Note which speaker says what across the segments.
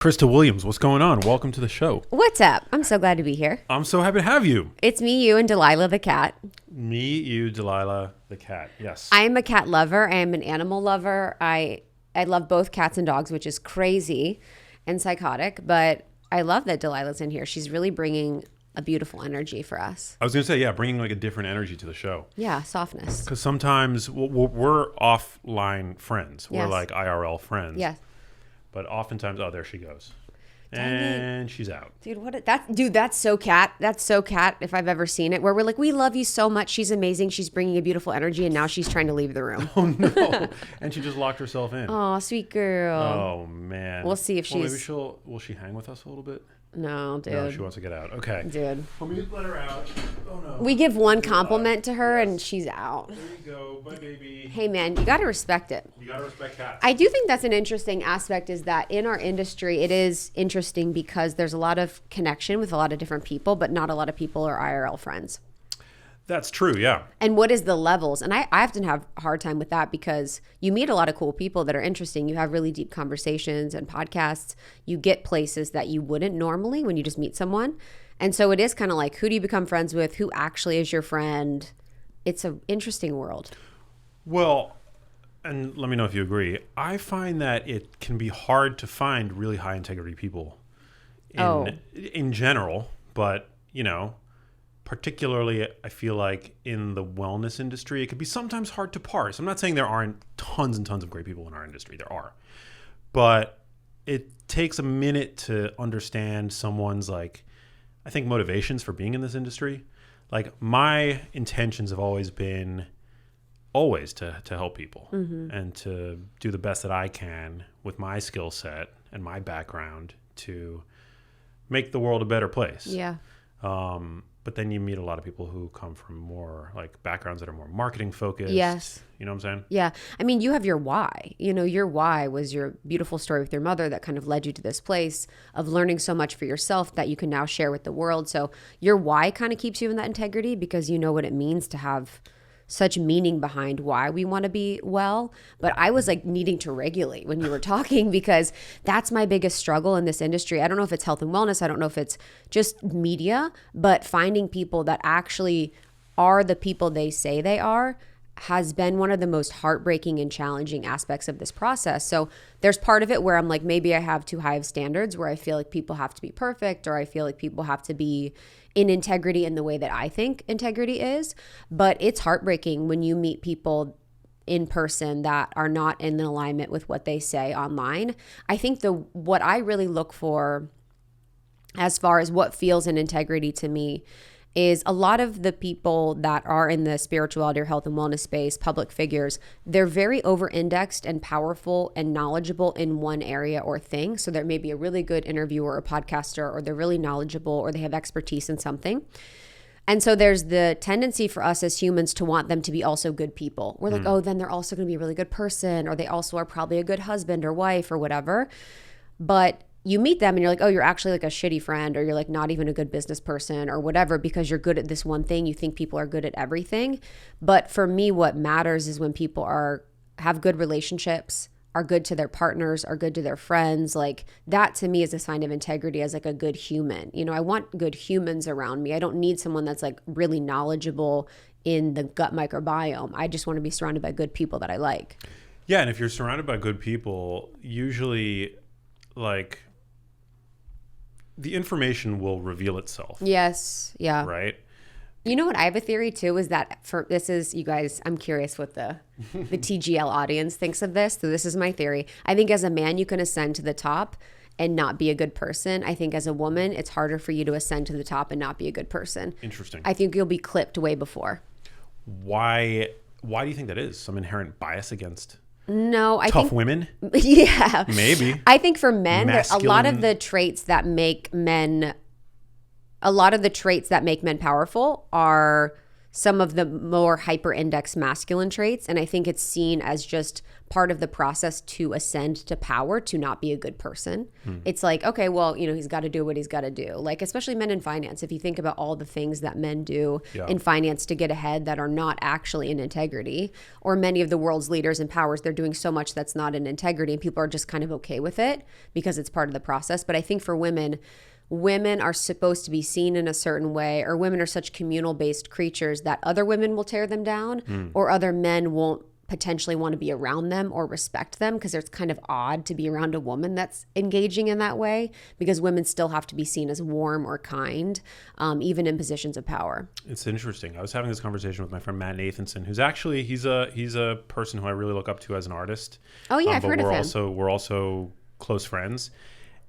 Speaker 1: Krista Williams, what's going on? Welcome to the show.
Speaker 2: What's up? I'm so glad to be here.
Speaker 1: I'm so happy to have you.
Speaker 2: It's me, you, and Delilah the cat.
Speaker 1: Me, you, Delilah, the cat. Yes.
Speaker 2: I am a cat lover. I am an animal lover. I love both cats and dogs, which is crazy and psychotic, but I love that Delilah's in here. She's really bringing a beautiful energy for us.
Speaker 1: I was going to say, yeah, bringing like a different energy to the show.
Speaker 2: Yeah, softness.
Speaker 1: Because sometimes we're offline friends. We're
Speaker 2: Yes.
Speaker 1: like IRL friends.
Speaker 2: Yeah.
Speaker 1: But oftentimes, oh, there she goes.
Speaker 2: Dang
Speaker 1: And she's out.
Speaker 2: Dude, that's so cat. That's so cat if I've ever seen it, where we're like, we love you so much. She's amazing. She's bringing a beautiful energy, and now she's trying to leave the room.
Speaker 1: Oh, no. And she just locked herself in.
Speaker 2: Oh, sweet girl.
Speaker 1: Oh, man.
Speaker 2: We'll see if
Speaker 1: Well,
Speaker 2: she's...
Speaker 1: maybe will she hang with us a little bit?
Speaker 2: No, dude.
Speaker 1: No, she wants to get out. Okay.
Speaker 2: Dude.
Speaker 1: Let me let her out. Oh, no.
Speaker 2: We give one compliment to her, and she's out.
Speaker 1: There you go. Bye, baby.
Speaker 2: Hey, man, you got to respect it.
Speaker 1: You got to respect cats.
Speaker 2: I do think that's an interesting aspect, is that in our industry, it is interesting because there's a lot of connection with a lot of different people, but not a lot of people are IRL friends.
Speaker 1: That's true, yeah.
Speaker 2: And what is the levels? And I often have a hard time with that because you meet a lot of cool people that are interesting. You have really deep conversations and podcasts. You get places that you wouldn't normally when you just meet someone. And so it is kind of like, who do you become friends with? Who actually is your friend? It's an interesting world.
Speaker 1: Well, and let me know if you agree. I find that it can be hard to find really high integrity people in general, but, you know, particularly, I feel like in the wellness industry, it could be sometimes hard to parse. I'm not saying there aren't tons and tons of great people in our industry. There are. But it takes a minute to understand someone's, like, I think motivations for being in this industry. Like, my intentions have always been to help people and to do the best that I can with my skill set and my background to make the world a better place.
Speaker 2: Yeah.
Speaker 1: But then you meet a lot of people who come from more like backgrounds that are more marketing focused.
Speaker 2: Yes.
Speaker 1: You know what I'm saying?
Speaker 2: Yeah. I mean, you have your why. You know, your why was your beautiful story with your mother that kind of led you to this place of learning so much for yourself that you can now share with the world. So your why kind of keeps you in that integrity because you know what it means to have such meaning behind why we want to be well. But I was like needing to regulate when you were talking because that's my biggest struggle in this industry. I don't know if it's health and wellness. I don't know if it's just media, but finding people that actually are the people they say they are has been one of the most heartbreaking and challenging aspects of this process. So there's part of it where I'm like, maybe I have too high of standards where I feel like people have to be perfect, or I feel like people have to be in integrity in the way that I think integrity is. But it's heartbreaking when you meet people in person that are not in alignment with what they say online. I think what I really look for as far as what feels an integrity to me is a lot of the people that are in the spirituality or health and wellness space, public figures, they're very over-indexed and powerful and knowledgeable in one area or thing. So there may be a really good interviewer or podcaster, or they're really knowledgeable, or they have expertise in something. And so there's the tendency for us as humans to want them to be also good people. We're like, oh, then they're also going to be a really good person, or they also are probably a good husband or wife or whatever. But you meet them and you're like, oh, you're actually like a shitty friend, or you're like not even a good business person or whatever, because you're good at this one thing. You think people are good at everything. But for me, what matters is when people have good relationships, are good to their partners, are good to their friends. Like that to me is a sign of integrity as like a good human. You know, I want good humans around me. I don't need someone that's like really knowledgeable in the gut microbiome. I just want to be surrounded by good people that I like.
Speaker 1: Yeah. And if you're surrounded by good people, usually like the information will reveal itself.
Speaker 2: Yes. Yeah.
Speaker 1: Right.
Speaker 2: You know what? I have a theory too, is that you guys, I'm curious what the TGL audience thinks of this. So this is my theory. I think as a man, you can ascend to the top and not be a good person. I think as a woman, it's harder for you to ascend to the top and not be a good person.
Speaker 1: Interesting.
Speaker 2: I think you'll be clipped way before.
Speaker 1: Why do you think that is? Some inherent bias against
Speaker 2: I
Speaker 1: tough
Speaker 2: think
Speaker 1: women?
Speaker 2: Yeah.
Speaker 1: Maybe.
Speaker 2: I think for men,
Speaker 1: Masculine.
Speaker 2: a lot of the traits that make men powerful are some of the more hyper-indexed masculine traits. And I think it's seen as just part of the process to ascend to power, to not be a good person. It's like, okay, well, he's got to do what he's got to do. Like, especially men in finance, if you think about all the things that men do in finance to get ahead that are not actually in integrity, or many of the world's leaders and powers, they're doing so much that's not in integrity, and people are just kind of okay with it because it's part of the process. But I think for women are supposed to be seen in a certain way, or women are such communal-based creatures that other women will tear them down, or other men won't potentially want to be around them or respect them, because it's kind of odd to be around a woman that's engaging in that way, because women still have to be seen as warm or kind, even in positions of power.
Speaker 1: It's interesting. I was having this conversation with my friend Matt Nathanson, who's actually, he's a person who I really look up to as an artist.
Speaker 2: Oh yeah, I've heard of him.
Speaker 1: We're also close friends.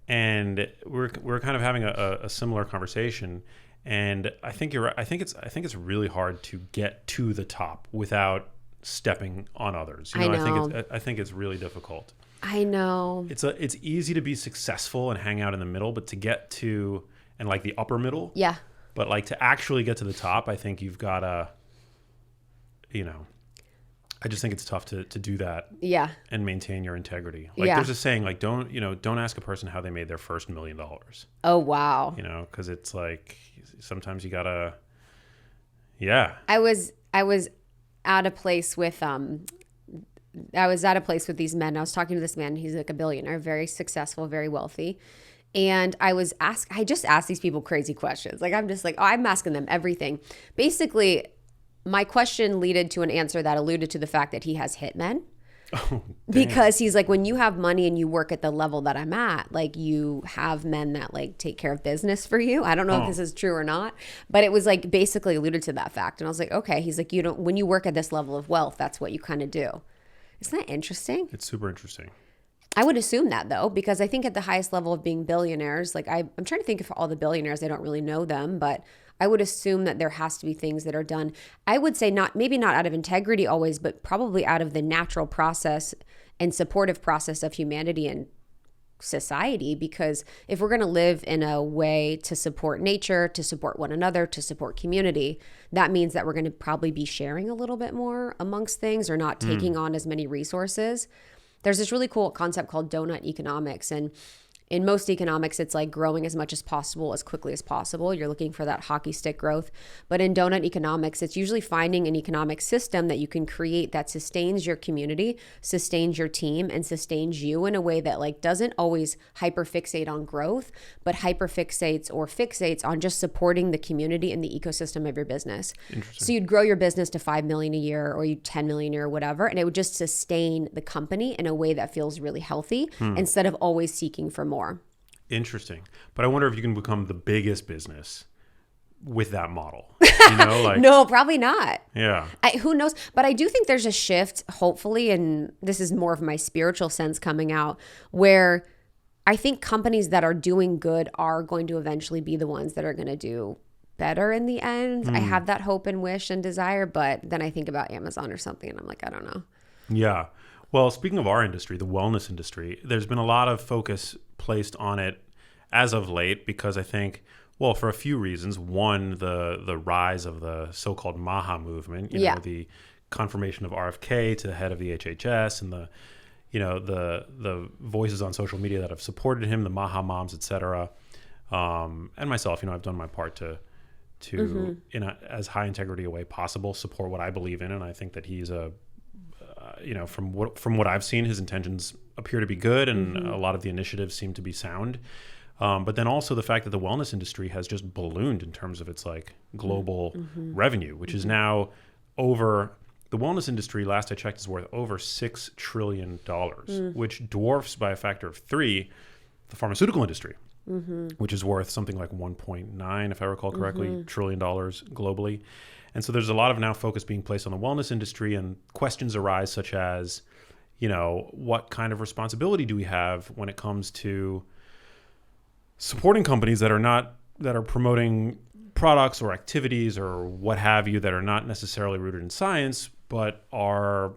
Speaker 1: And we're kind of having a similar conversation, and I think you're right. I think it's really hard to get to the top without stepping on others.
Speaker 2: I know.
Speaker 1: I think it's really difficult.
Speaker 2: I know.
Speaker 1: It's easy to be successful and hang out in the middle, but to get to and like the upper middle.
Speaker 2: Yeah.
Speaker 1: But like to actually get to the top, I think you've got to, I just think it's tough to do that.
Speaker 2: Yeah.
Speaker 1: And maintain your integrity. Like there's a saying, like don't ask a person how they made their first $1 million.
Speaker 2: Oh, wow.
Speaker 1: Because it's like sometimes you gotta, yeah.
Speaker 2: I was at a place with these men. I was talking to this man. He's like a billionaire, very successful, very wealthy. And I just asked these people crazy questions. Like, I'm just like, I'm asking them everything. Basically, my question led to an answer that alluded to the fact that he has hitmen. Oh, because he's like, when you have money and you work at the level that I'm at, like you have men that like take care of business for you. I don't know if this is true or not, but it was like basically alluded to that fact. And I was like, okay, he's like, when you work at this level of wealth, that's what you kind of do. Isn't that interesting?
Speaker 1: It's super interesting.
Speaker 2: I would assume that though, because I think at the highest level of being billionaires, like I'm trying to think of all the billionaires, I don't really know them, but I would assume that there has to be things that are done. I would say maybe not out of integrity always, but probably out of the natural process and supportive process of humanity and society. Because if we're going to live in a way to support nature, to support one another, to support community, that means that we're going to probably be sharing a little bit more amongst things, or not taking on as many resources. There's this really cool concept called donut economics, and in most economics, it's like growing as much as possible, as quickly as possible. You're looking for that hockey stick growth. But in donut economics, it's usually finding an economic system that you can create that sustains your community, sustains your team, and sustains you in a way that like doesn't always hyperfixate on growth, but hyperfixates or fixates on just supporting the community and the ecosystem of your business. So you'd grow your business to 5 million a year, or 10 million a year, or whatever, and it would just sustain the company in a way that feels really healthy instead of always seeking for more.
Speaker 1: Interesting. But I wonder if you can become the biggest business with that model.
Speaker 2: No, probably not.
Speaker 1: Yeah.
Speaker 2: Who knows? But I do think there's a shift, hopefully, and this is more of my spiritual sense coming out, where I think companies that are doing good are going to eventually be the ones that are going to do better in the end. I have that hope and wish and desire, but then I think about Amazon or something and I'm like, I don't know.
Speaker 1: Yeah. Well, speaking of our industry, the wellness industry, there's been a lot of focus placed on it as of late, because I think, well, for a few reasons. One, the rise of the so-called MAHA movement, the confirmation of RFK to the head of the HHS, and the voices on social media that have supported him, the MAHA moms, etc. And myself, I've done my part to in as high integrity a way possible support what I believe in, and I think that he's from what I've seen, his intentions appear to be good, and a lot of the initiatives seem to be sound. But then also the fact that the wellness industry has just ballooned in terms of its like global revenue, which is now over. The wellness industry, last I checked, is worth over $6 trillion, which dwarfs by a factor of 3 the pharmaceutical industry, which is worth something like 1.9, if I recall correctly, trillion dollars globally. And so there's a lot of now focus being placed on the wellness industry, and questions arise such as, what kind of responsibility do we have when it comes to supporting companies that are promoting products or activities or what have you that are not necessarily rooted in science, but are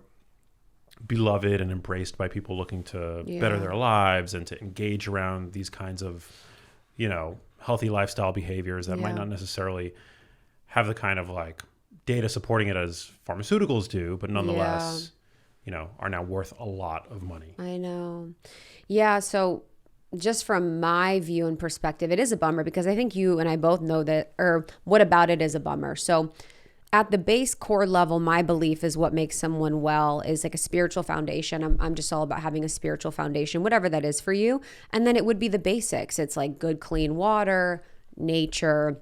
Speaker 1: beloved and embraced by people looking to better their lives and to engage around these kinds of, healthy lifestyle behaviors that might not necessarily have the kind of like data supporting it as pharmaceuticals do, but nonetheless, are now worth a lot of money.
Speaker 2: I know. Yeah. So just from my view and perspective, it is a bummer because I think you and I both know that, or what about it is a bummer. So at the base core level, my belief is what makes someone well is like a spiritual foundation. I'm just all about having a spiritual foundation, whatever that is for you. And then it would be the basics. It's like good, clean water, nature,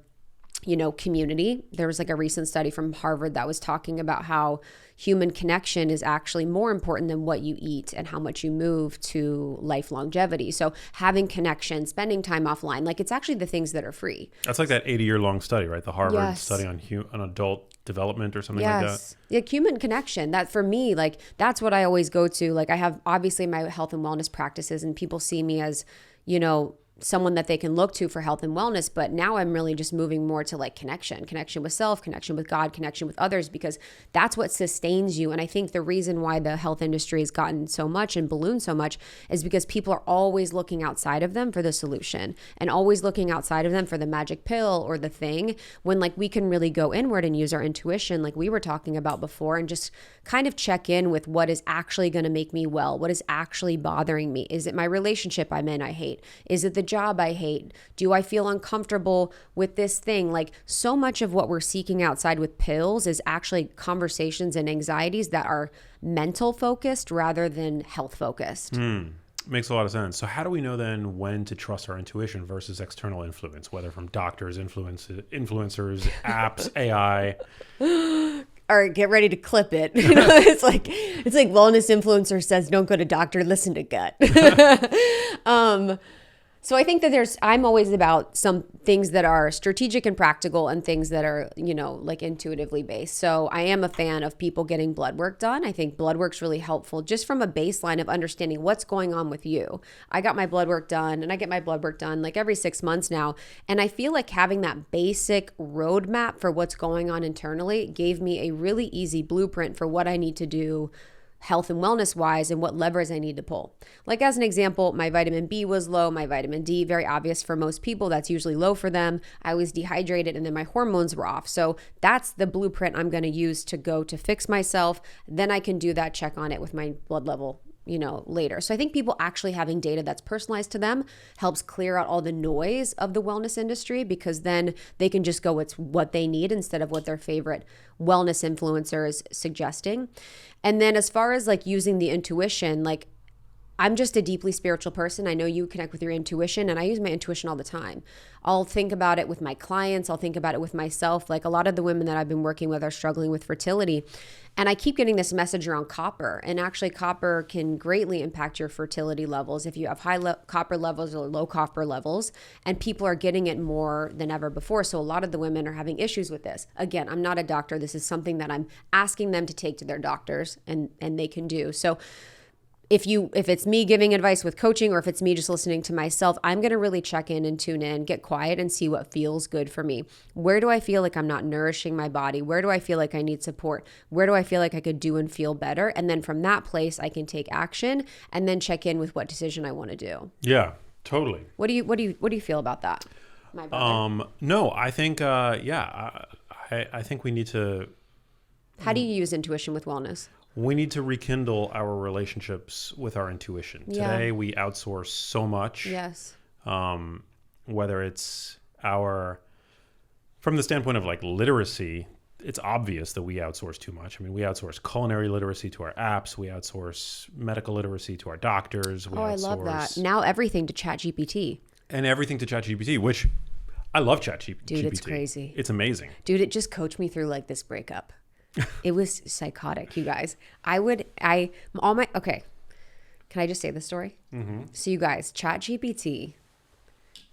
Speaker 2: community. There was like a recent study from Harvard that was talking about how human connection is actually more important than what you eat and how much you move to life longevity. So having connection, spending time offline, like it's actually the things that are free.
Speaker 1: That's like that 80-year-long study, right? The Harvard study on adult development or something like that.
Speaker 2: Like human connection. That for me, like that's what I always go to. Like I have obviously my health and wellness practices and people see me as, someone that they can look to for health and wellness. But now I'm really just moving more to like connection with self, connection with God, connection with others, because that's what sustains you. And I think the reason why the health industry has gotten so much and ballooned so much is because people are always looking outside of them for the solution and always looking outside of them for the magic pill or the thing, when like we can really go inward and use our intuition like we were talking about before and just kind of check in with what is actually going to make me well. What is actually bothering me? Is it my relationship I'm in I hate? Is it the job I hate? Do I feel uncomfortable with this thing? Like so much of what we're seeking outside with pills is actually conversations and anxieties that are mental focused rather than health focused.
Speaker 1: Makes a lot of sense. So how do we know then when to trust our intuition versus external influence, whether from doctors, influencers, apps, AI?
Speaker 2: All right, get ready to clip it. It's like wellness influencer says, don't go to doctor, listen to gut. So I think that I'm always about some things that are strategic and practical and things that are, like intuitively based. So I am a fan of people getting blood work done. I think blood work's really helpful just from a baseline of understanding what's going on with you. I got my blood work done and I get my blood work done like every 6 months now. And I feel like having that basic roadmap for what's going on internally gave me a really easy blueprint for what I need to do health and wellness wise and what levers I need to pull. Like as an example, my vitamin B was low, my vitamin D, very obvious for most people, that's usually low for them. I was dehydrated and then my hormones were off. So that's the blueprint I'm going to use to go to fix myself. Then I can do that check on it with my blood level later. So I think people actually having data that's personalized to them helps clear out all the noise of the wellness industry, because then they can just go with what they need instead of what their favorite wellness influencer is suggesting. And then as far as like using the intuition, like I'm just a deeply spiritual person. I know you connect with your intuition, and I use my intuition all the time. I'll think about it with my clients. I'll think about it with myself. Like a lot of the women that I've been working with are struggling with fertility. And I keep getting this message around copper. And actually copper can greatly impact your fertility levels if you have high copper levels or low copper levels. And people are getting it more than ever before. So a lot of the women are having issues with this. Again, I'm not a doctor. This is something that I'm asking them to take to their doctors and they can do. So if it's me giving advice with coaching or if it's me just listening to myself, I'm going to really check in and tune in, get quiet and see what feels good for me. Where do I feel like I'm not nourishing my body? Where do I feel like I need support? Where do I feel like I could do and feel better? And then from that place, I can take action and then check in with what decision I want to do.
Speaker 1: Yeah, totally.
Speaker 2: What do you feel about that? My brother?
Speaker 1: No, I think, I think we need to.
Speaker 2: How do you use intuition with wellness?
Speaker 1: We need to rekindle our relationships with our intuition.
Speaker 2: Yeah.
Speaker 1: Today, we outsource so much.
Speaker 2: Yes.
Speaker 1: Whether it's from the standpoint of like literacy, it's obvious that we outsource too much. I mean, we outsource culinary literacy to our apps. We outsource medical literacy to our doctors.
Speaker 2: I love that. Now everything to ChatGPT.
Speaker 1: And everything to ChatGPT, which I love ChatGPT.
Speaker 2: Dude, it's crazy.
Speaker 1: It's amazing.
Speaker 2: Dude, it just coached me through like this breakup. It was psychotic, you guys. Okay. Can I just say this story? Mm-hmm. So you guys, ChatGPT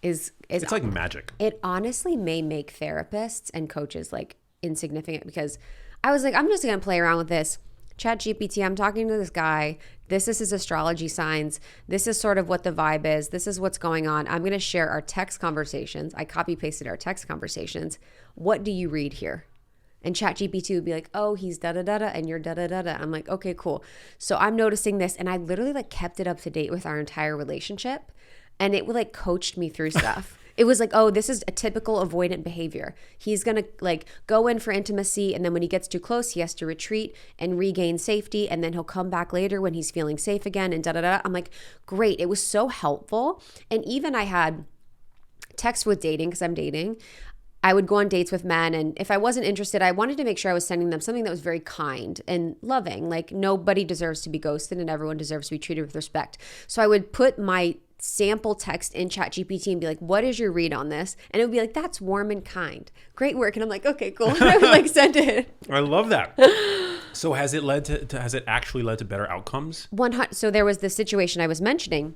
Speaker 2: is
Speaker 1: it's like magic.
Speaker 2: It honestly may make therapists and coaches like insignificant, because I was like, I'm just going to play around with this. ChatGPT, I'm talking to this guy. This is his astrology signs. This is sort of what the vibe is. This is what's going on. I'm going to share our text conversations. I copy pasted our text conversations. What do you read here? And ChatGPT would be like, oh, he's da-da-da-da and you're da-da-da-da. I'm like, okay, cool. So I'm noticing this, and I literally like kept it up to date with our entire relationship, and it like coached me through stuff. It was like, oh, this is a typical avoidant behavior. He's going to like go in for intimacy, and then when he gets too close, he has to retreat and regain safety, and then he'll come back later when he's feeling safe again, and da-da-da. I'm like, great. It was so helpful. And even I had text with dating, because I'm dating. I would go on dates with men, and if I wasn't interested, I wanted to make sure I was sending them something that was very kind and loving. Like, nobody deserves to be ghosted and everyone deserves to be treated with respect. So I would put my sample text in ChatGPT and be like, what is your read on this? And it would be like, that's warm and kind. Great work. And I'm like, okay, cool. And I would like send it.
Speaker 1: I love that. So has it actually led to better outcomes?
Speaker 2: So there was this situation I was mentioning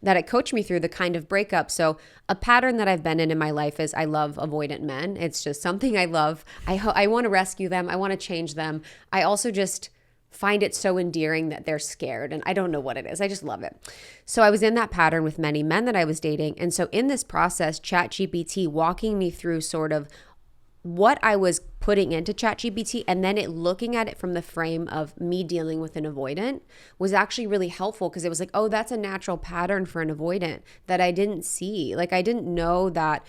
Speaker 2: that it coached me through the kind of breakup. So a pattern that I've been in my life is I love avoidant men. It's just something I love. I want to rescue them. I want to change them. I also just find it so endearing that they're scared, and I don't know what it is. I just love it. So I was in that pattern with many men that I was dating. And so in this process, ChatGPT walking me through sort of what I was putting into ChatGPT and then it looking at it from the frame of me dealing with an avoidant was actually really helpful, because it was like, oh, that's a natural pattern for an avoidant that I didn't see. Like, I didn't know that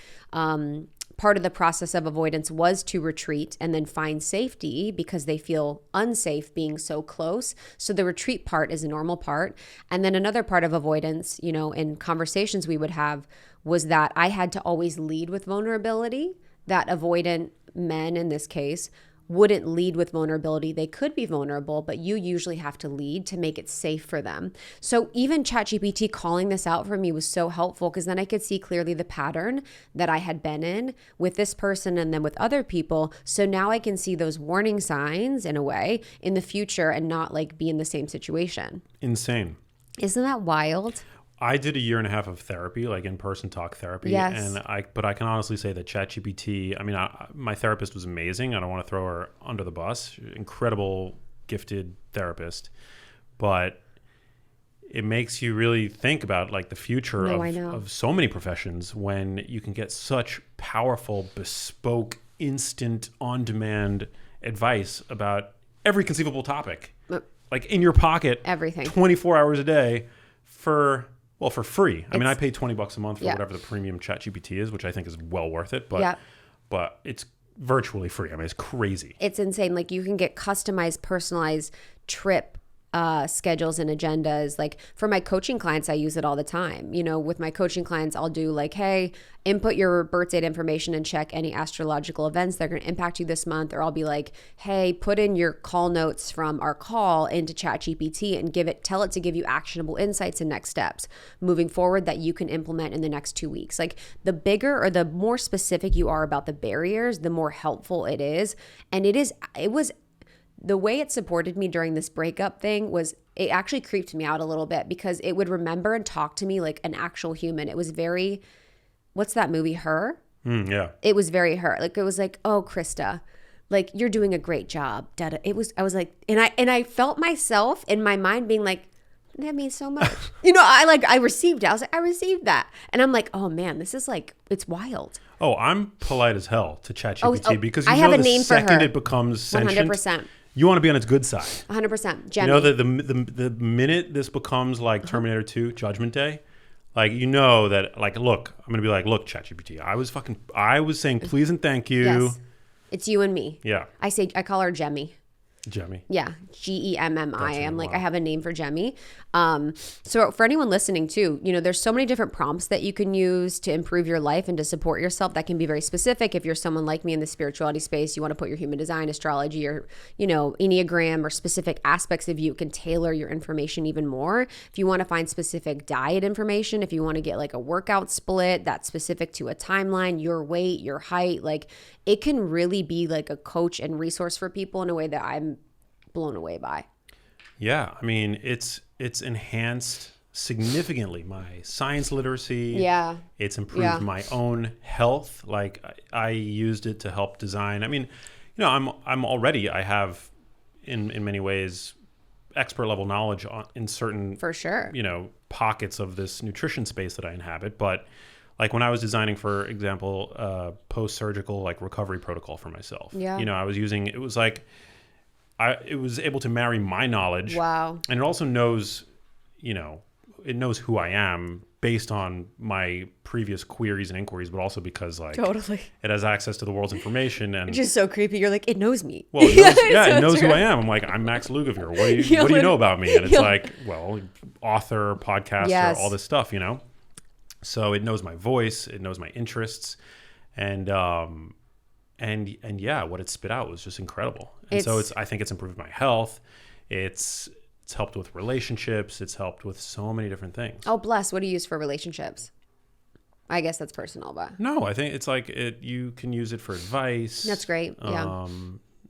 Speaker 2: part of the process of avoidance was to retreat and then find safety because they feel unsafe being so close. So the retreat part is a normal part. And then another part of avoidance, you know, in conversations we would have was that I had to always lead with vulnerability. That avoidant men in this case wouldn't lead with vulnerability. They could be vulnerable, but you usually have to lead to make it safe for them. So even ChatGPT calling this out for me was so helpful, because then I could see clearly the pattern that I had been in with this person and then with other people. So now I can see those warning signs in a way in the future and not like be in the same situation.
Speaker 1: Insane.
Speaker 2: Isn't that wild?
Speaker 1: I did 1.5 years of therapy, like in-person talk therapy.
Speaker 2: Yes.
Speaker 1: But I can honestly say that ChatGPT, I mean, my therapist was amazing. I don't want to throw her under the bus. Incredible, gifted therapist. But it makes you really think about like the future of so many professions when you can get such powerful, bespoke, instant, on-demand advice about every conceivable topic. Like in your pocket,
Speaker 2: everything,
Speaker 1: 24 hours a day for free. I mean, I pay $20 a month for whatever the premium ChatGPT is, which I think is well worth it. But it's virtually free. I mean, it's crazy.
Speaker 2: It's insane. Like, you can get customized, personalized trip schedules and agendas. Like, for my coaching clients, I use it all the time. You know, with my coaching clients, I'll do like, hey, input your birth date information and check any astrological events that are going to impact you this month. Or I'll be like, hey, put in your call notes from our call into ChatGPT and tell it to give you actionable insights and next steps moving forward that you can implement in the next 2 weeks. Like, the bigger or the more specific you are about the barriers, the more helpful it is. And it was the way it supported me during this breakup thing was, it actually creeped me out a little bit, because it would remember and talk to me like an actual human. It was very, what's that movie, Her?
Speaker 1: Yeah.
Speaker 2: It was very Her. Like, it was like, oh, Krista, like, you're doing a great job. I was like, and I felt myself in my mind being like, that means so much. You know, I received it. I was like, I received that. And I'm like, oh man, this is like, it's wild.
Speaker 1: Oh, I'm polite as hell to ChatGPT because
Speaker 2: I have a
Speaker 1: the
Speaker 2: name for her.
Speaker 1: second it becomes sentient,
Speaker 2: 100%.
Speaker 1: You want to be on its good side.
Speaker 2: 100%. Gemmy.
Speaker 1: You know that the minute this becomes like Terminator 2, Judgment Day, like, you know that, like, look, I'm going to be like, look, ChatGPT, I was saying please and thank you.
Speaker 2: Yes. It's you and me.
Speaker 1: Yeah.
Speaker 2: I call her Gemmy.
Speaker 1: Gemmy.
Speaker 2: Yeah. Gemmi. I'm like, I have a name for Gemmy. So for anyone listening too, you know, there's so many different prompts that you can use to improve your life and to support yourself that can be very specific. If you're someone like me in the spirituality space, you want to put your human design, astrology, or, you know, Enneagram or specific aspects of you can tailor your information even more. If you want to find specific diet information, if you want to get like a workout split that's specific to a timeline, your weight, your height, like, it can really be like a coach and resource for people in a way that I'm blown away by.
Speaker 1: Yeah, I mean, it's enhanced significally my science literacy.
Speaker 2: Yeah.
Speaker 1: It's improved my own health. Like, I used it to help design. I mean, you know, I have in many ways expert level knowledge in certain,
Speaker 2: for sure,
Speaker 1: you know, pockets of this nutrition space that I inhabit, but like when I was designing, for example, post-surgical like recovery protocol for myself, you know, I was using, it was like, it was able to marry my knowledge.
Speaker 2: Wow.
Speaker 1: And it also knows, you know, it knows who I am based on my previous queries and inquiries, but also because like
Speaker 2: Totally.
Speaker 1: it has access to the world's information. And
Speaker 2: Which is so creepy. You're like, it knows me.
Speaker 1: well, it knows,
Speaker 2: So
Speaker 1: it knows
Speaker 2: true.
Speaker 1: who I am. I'm like, I'm Max Lugavere. What do
Speaker 2: You're
Speaker 1: you know about me? And it's
Speaker 2: you're-
Speaker 1: like, well, author, podcaster,
Speaker 2: Yes.
Speaker 1: all this stuff, you know? So it knows my voice, it knows my interests, and yeah, what it spit out was just incredible. And so I think it's improved my health. It's helped with relationships. It's helped with so many different things.
Speaker 2: Oh, bless. What do you use for relationships? I guess that's personal, but
Speaker 1: No, I think it's like you can use it for advice.
Speaker 2: that's great. Yeah.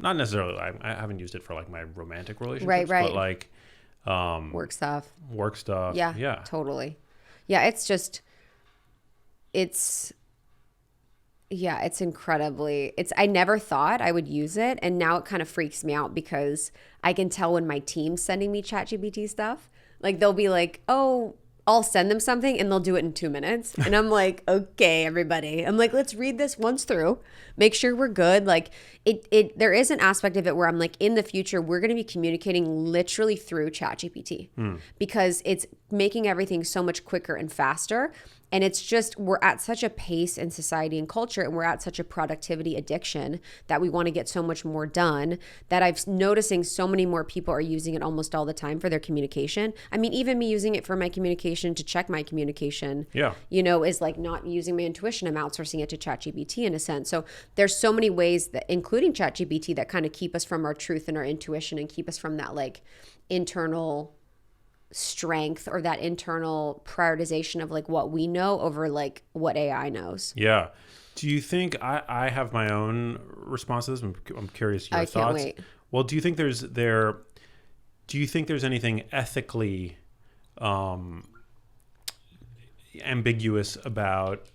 Speaker 1: Not necessarily. I haven't used it for like my romantic relationships,
Speaker 2: Right.
Speaker 1: but like
Speaker 2: Work stuff.
Speaker 1: work stuff.
Speaker 2: Yeah.
Speaker 1: Yeah.
Speaker 2: Totally. Yeah. It's incredibly, I never thought I would use it. And now it kind of freaks me out because I can tell when my team's sending me ChatGPT stuff, like they'll be like, oh, I'll send them something and they'll do it in 2 minutes. And I'm like, okay, everybody. I'm like, let's read this once through, make sure we're good. Like there is an aspect of it where I'm like, in the future, we're going to be communicating literally through ChatGPT because it's making everything so much quicker and faster. And it's just, we're at such a pace in society and culture, and we're at such a productivity addiction that we want to get so much more done, that I'm noticing so many more people are using it almost all the time for their communication. I mean, even me using it for my communication to check my communication, is like not using my intuition. I'm outsourcing it to ChatGPT in a sense. So there's so many ways that, including ChatGPT, that kind of keep us from our truth and our intuition and keep us from that like internal strength or that internal prioritization of like what we know over like what AI knows.
Speaker 1: Yeah. Do you think I have my own responses? I'm curious your thoughts.
Speaker 2: Can't wait.
Speaker 1: Well, do you think there's anything ethically ambiguous about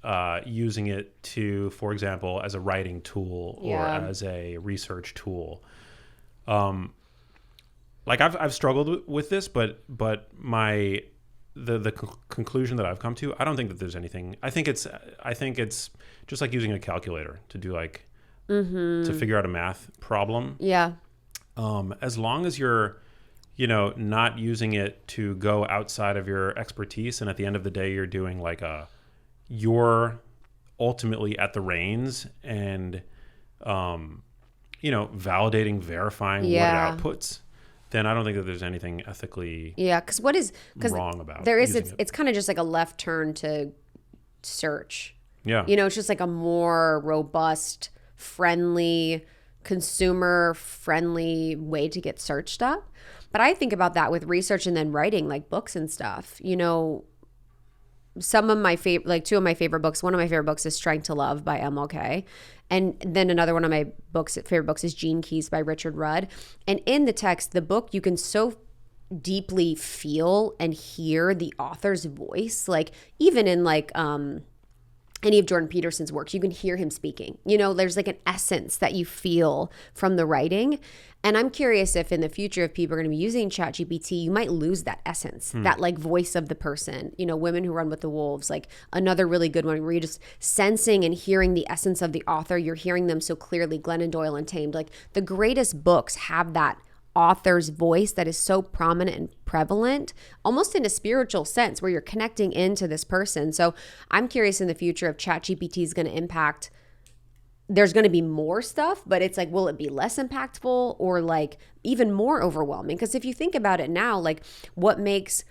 Speaker 1: using it to, for example, as a writing tool or as a research tool? Like I've struggled with this, but the conclusion that I've come to, I don't think that there's anything. I think it's just like using a calculator to do like to figure out a math problem.
Speaker 2: Yeah.
Speaker 1: As long as you're, not using it to go outside of your expertise, and at the end of the day, you're doing like you're ultimately at the reins and, validating, verifying what it outputs. Then I don't think that there's anything ethically
Speaker 2: because
Speaker 1: wrong about
Speaker 2: there is
Speaker 1: using
Speaker 2: it's kind of just like a left turn to search.
Speaker 1: Yeah.
Speaker 2: It's just like a more robust, friendly, consumer friendly way to get searched up. But I think about that with research and then writing like books and stuff. Some of my favorite, like two of my favorite books. One of my favorite books is Strength to Love by MLK. And then another one of my favorite books is Gene Keys by Richard Rudd. And in the text, the book, you can so deeply feel and hear the author's voice. Like even in like any of Jordan Peterson's works, you can hear him speaking. There's like an essence that you feel from the writing. And I'm curious if in the future, if people are going to be using ChatGPT, you might lose that essence, that like voice of the person. Women Who Run with the Wolves, like another really good one where you're just sensing and hearing the essence of the author. You're hearing them so clearly. Glennon Doyle, Untamed, like the greatest books have that author's voice that is so prominent and prevalent, almost in a spiritual sense, where you're connecting into this person. So I'm curious in the future if ChatGPT is going to impact. There's going to be more stuff, but it's like, will it be less impactful or like even more overwhelming? Because if you think about it now, like what makes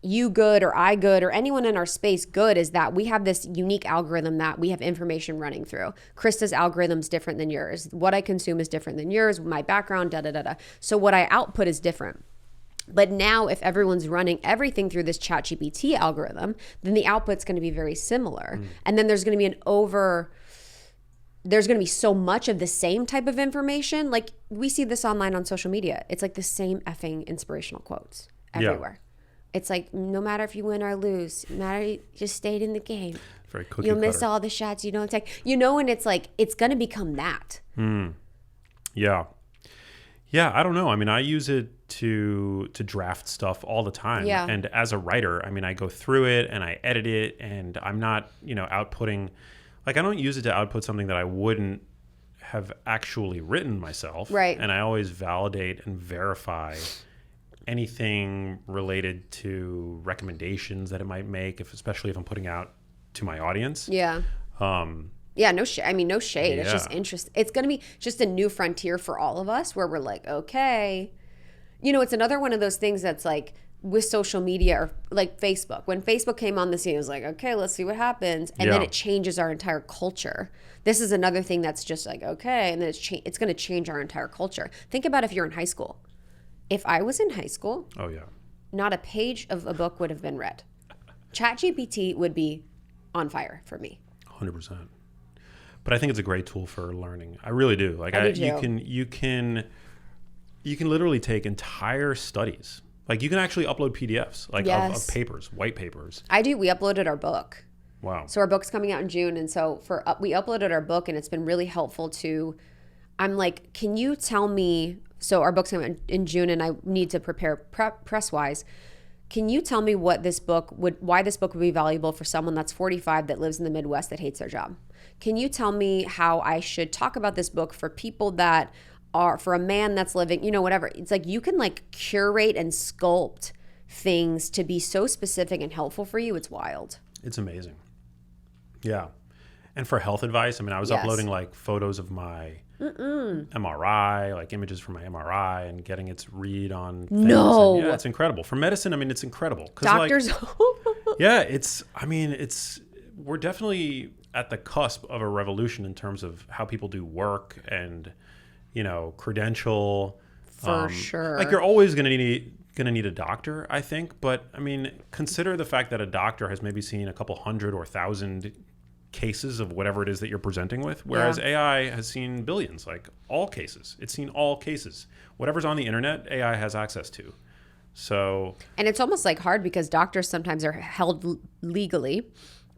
Speaker 2: you good or I good or anyone in our space good is that we have this unique algorithm that we have information running through. Krista's algorithm's different than yours. What I consume is different than yours. My background, da-da-da-da. So what I output is different. But now if everyone's running everything through this ChatGPT algorithm, then the output's going to be very similar. And then there's going to be there's going to be so much of the same type of information. Like we see this online on social media. It's like the same effing inspirational quotes everywhere. Yeah. It's like, no matter if you win or lose, no matter you just stayed in the game.
Speaker 1: Very cookie
Speaker 2: You'll
Speaker 1: cutter.
Speaker 2: miss all the shots you don't take. And it's like, it's going to become that.
Speaker 1: Yeah. Yeah, I don't know. I mean, I use it to draft stuff all the time.
Speaker 2: Yeah.
Speaker 1: And as a writer, I mean, I go through it and I edit it and I'm not, outputting. Like I don't use it to output something that I wouldn't have actually written myself.
Speaker 2: Right.
Speaker 1: And I always validate and verify anything related to recommendations that it might make, especially if I'm putting out to my audience.
Speaker 2: Yeah. Yeah, no shade. I mean, no shade. It's just interesting. It's going to be just a new frontier for all of us where we're like, okay. It's another one of those things that's like with social media or like Facebook. When Facebook came on the scene, it was like, okay, let's see what happens. And then it changes our entire culture. This is another thing that's just like, okay. And then it's going to change our entire culture. Think about if you're in high school. If I was in high school, not a page of a book would have been read. ChatGPT would be on fire for me.
Speaker 1: 100%. But I think it's a great tool for learning. I really do. Like you can literally take entire studies. Like you can actually upload PDFs like of papers, white papers.
Speaker 2: I do. We uploaded our book.
Speaker 1: Wow.
Speaker 2: So our book's coming out in June, and so we uploaded our book, and it's been really helpful to. I'm like, can you tell me? So our book's coming out in June, and I need to prepare press wise. Can you tell me why this book would be valuable for someone that's 45 that lives in the Midwest that hates their job? Can you tell me how I should talk about this book for people that are, for a man that's living, whatever. It's like you can like curate and sculpt things to be so specific and helpful for you. It's wild.
Speaker 1: It's amazing. Yeah. And for health advice, I mean, I was uploading like photos of my MRI, like images from my MRI and getting its read on things.
Speaker 2: No.
Speaker 1: And, it's incredible. For medicine, I mean, it's incredible.
Speaker 2: Doctors.
Speaker 1: We're definitely at the cusp of a revolution in terms of how people do work and, credential.
Speaker 2: For sure.
Speaker 1: Like you're always going to need a doctor, I think. But I mean, consider the fact that a doctor has maybe seen a couple hundred or 1,000 cases of whatever it is that you're presenting with, whereas AI has seen billions, like all cases. It's seen all cases. Whatever's on the internet, AI has access to. So,
Speaker 2: and it's almost like hard because doctors sometimes are held legally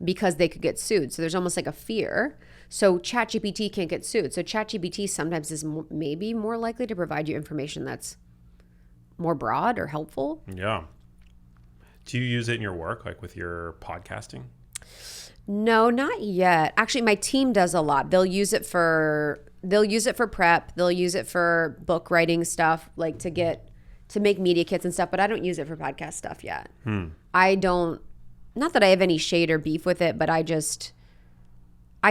Speaker 2: because they could get sued. So there's almost like a fear. So ChatGPT can't get sued. So ChatGPT sometimes is maybe more likely to provide you information that's more broad or helpful.
Speaker 1: Yeah. Do you use it in your work, like with your podcasting?
Speaker 2: No, not yet. Actually, my team does a lot. They'll use it for prep. They'll use it for book writing stuff, like to make media kits and stuff, but I don't use it for podcast stuff yet. I don't, not that I have any shade or beef with it, but I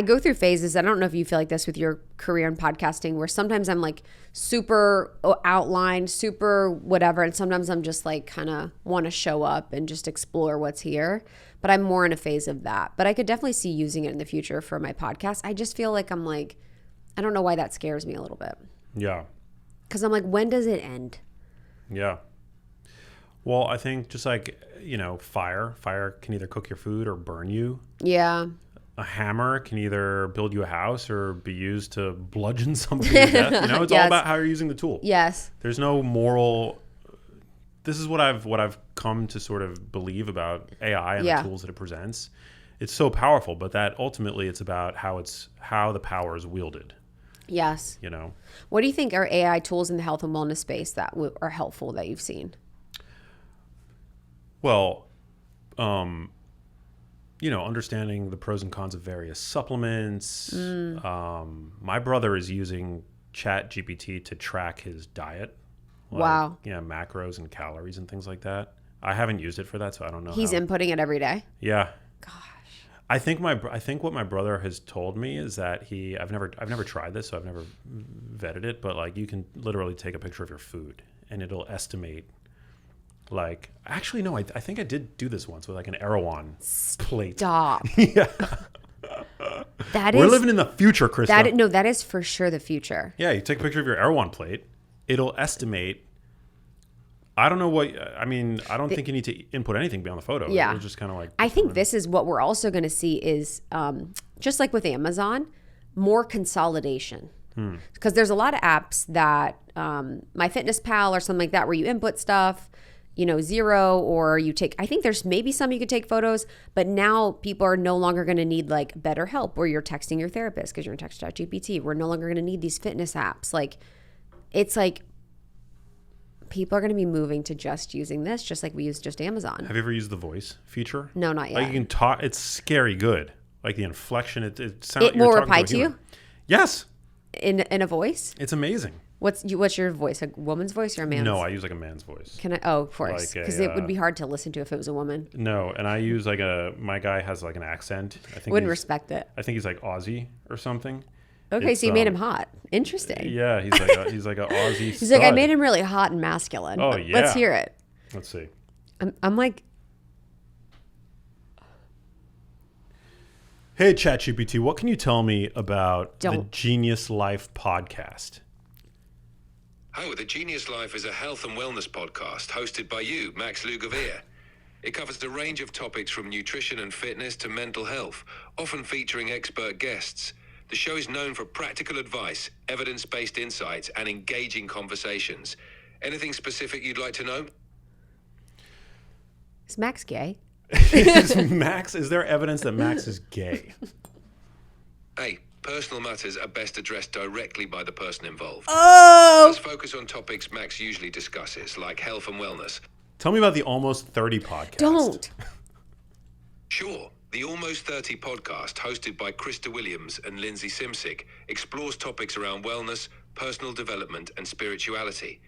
Speaker 2: go through phases. I don't know if you feel like this with your career in podcasting, where sometimes I'm like super outlined, super whatever, and sometimes I'm just like kind of want to show up and just explore what's here. But I'm more in a phase of that. But I could definitely see using it in the future for my podcast. I just feel like I don't know why that scares me a little bit.
Speaker 1: Yeah.
Speaker 2: Because I'm like, when does it end?
Speaker 1: Yeah. Well, I think just like, fire can either cook your food or burn you.
Speaker 2: Yeah.
Speaker 1: A hammer can either build you a house or be used to bludgeon somebody to death. It's all about how you're using the tool.
Speaker 2: Yes.
Speaker 1: There's no moral. This is what I've come to sort of believe about AI and the tools that it presents. It's so powerful, but that ultimately it's about how the power is wielded.
Speaker 2: Yes. What do you think are AI tools in the health and wellness space that are helpful that you've seen?
Speaker 1: Well, understanding the pros and cons of various supplements. My brother is using ChatGPT to track his diet.
Speaker 2: Wow.
Speaker 1: Yeah, macros and calories and things like that. I haven't used it for that, so I don't know.
Speaker 2: He's inputting it every day?
Speaker 1: Yeah.
Speaker 2: Gosh.
Speaker 1: I think what my brother has told me is that I've never tried this, so I've never vetted it, but like you can literally take a picture of your food and it'll estimate. Like, actually, no, I think I did do this once with like an Erewhon plate.
Speaker 2: Stop.
Speaker 1: Yeah. We're living in the future, Krista.
Speaker 2: That is for sure the future.
Speaker 1: Yeah, you take a picture of your Erewhon plate. It'll estimate. I don't know I don't think you need to input anything beyond the photo.
Speaker 2: Yeah.
Speaker 1: It'll just kind of like.
Speaker 2: I think this is what we're also going to see is just like with Amazon, more consolidation. Because there's a lot of apps that MyFitnessPal or something like that where you input stuff. Zero, or you take, I think there's maybe some you could take photos, but now people are no longer going to need like BetterHelp where you're texting your therapist because you're in text ChatGPT. We're no longer going to need these fitness apps. Like, it's like people are going to be moving to just using this, just like we use just Amazon.
Speaker 1: Have you ever used the voice feature?
Speaker 2: No, not yet.
Speaker 1: Like you can talk, it's scary good. Like the inflection, it sounds.
Speaker 2: It will reply to you?
Speaker 1: Yes.
Speaker 2: In a voice?
Speaker 1: It's amazing.
Speaker 2: What's your voice? A woman's voice or a man's?
Speaker 1: No, I use like a man's voice.
Speaker 2: Can I? Oh, of course.
Speaker 1: Like
Speaker 2: Because it would be hard to listen to if it was a woman.
Speaker 1: No, and I use like my guy has like an accent. I think
Speaker 2: Wouldn't respect it.
Speaker 1: I think he's like Aussie or something.
Speaker 2: Okay, so you made him hot. Interesting.
Speaker 1: Yeah, he's like an Aussie.
Speaker 2: He's like, I made him really hot and masculine.
Speaker 1: Oh yeah.
Speaker 2: Let's hear it.
Speaker 1: Let's see.
Speaker 2: I'm like,
Speaker 1: hey, ChatGPT, what can you tell me about the Genius Life podcast?
Speaker 3: Oh, The Genius Life is a health and wellness podcast hosted by you, Max Lugavere. It covers a range of topics from nutrition and fitness to mental health, often featuring expert guests. The show is known for practical advice, evidence-based insights, and engaging conversations. Anything specific you'd like to know?
Speaker 2: is Max gay?
Speaker 1: Is there evidence that Max is gay?
Speaker 3: Hey, personal matters are best addressed directly by the person involved.
Speaker 2: Oh!
Speaker 3: Let's focus on topics Max usually discusses, like health and wellness.
Speaker 1: Tell me about the Almost 30 podcast.
Speaker 2: Don't.
Speaker 3: Sure. The Almost 30 podcast, hosted by Krista Williams and Lindsay Simsick, explores topics around wellness, personal development, and spirituality.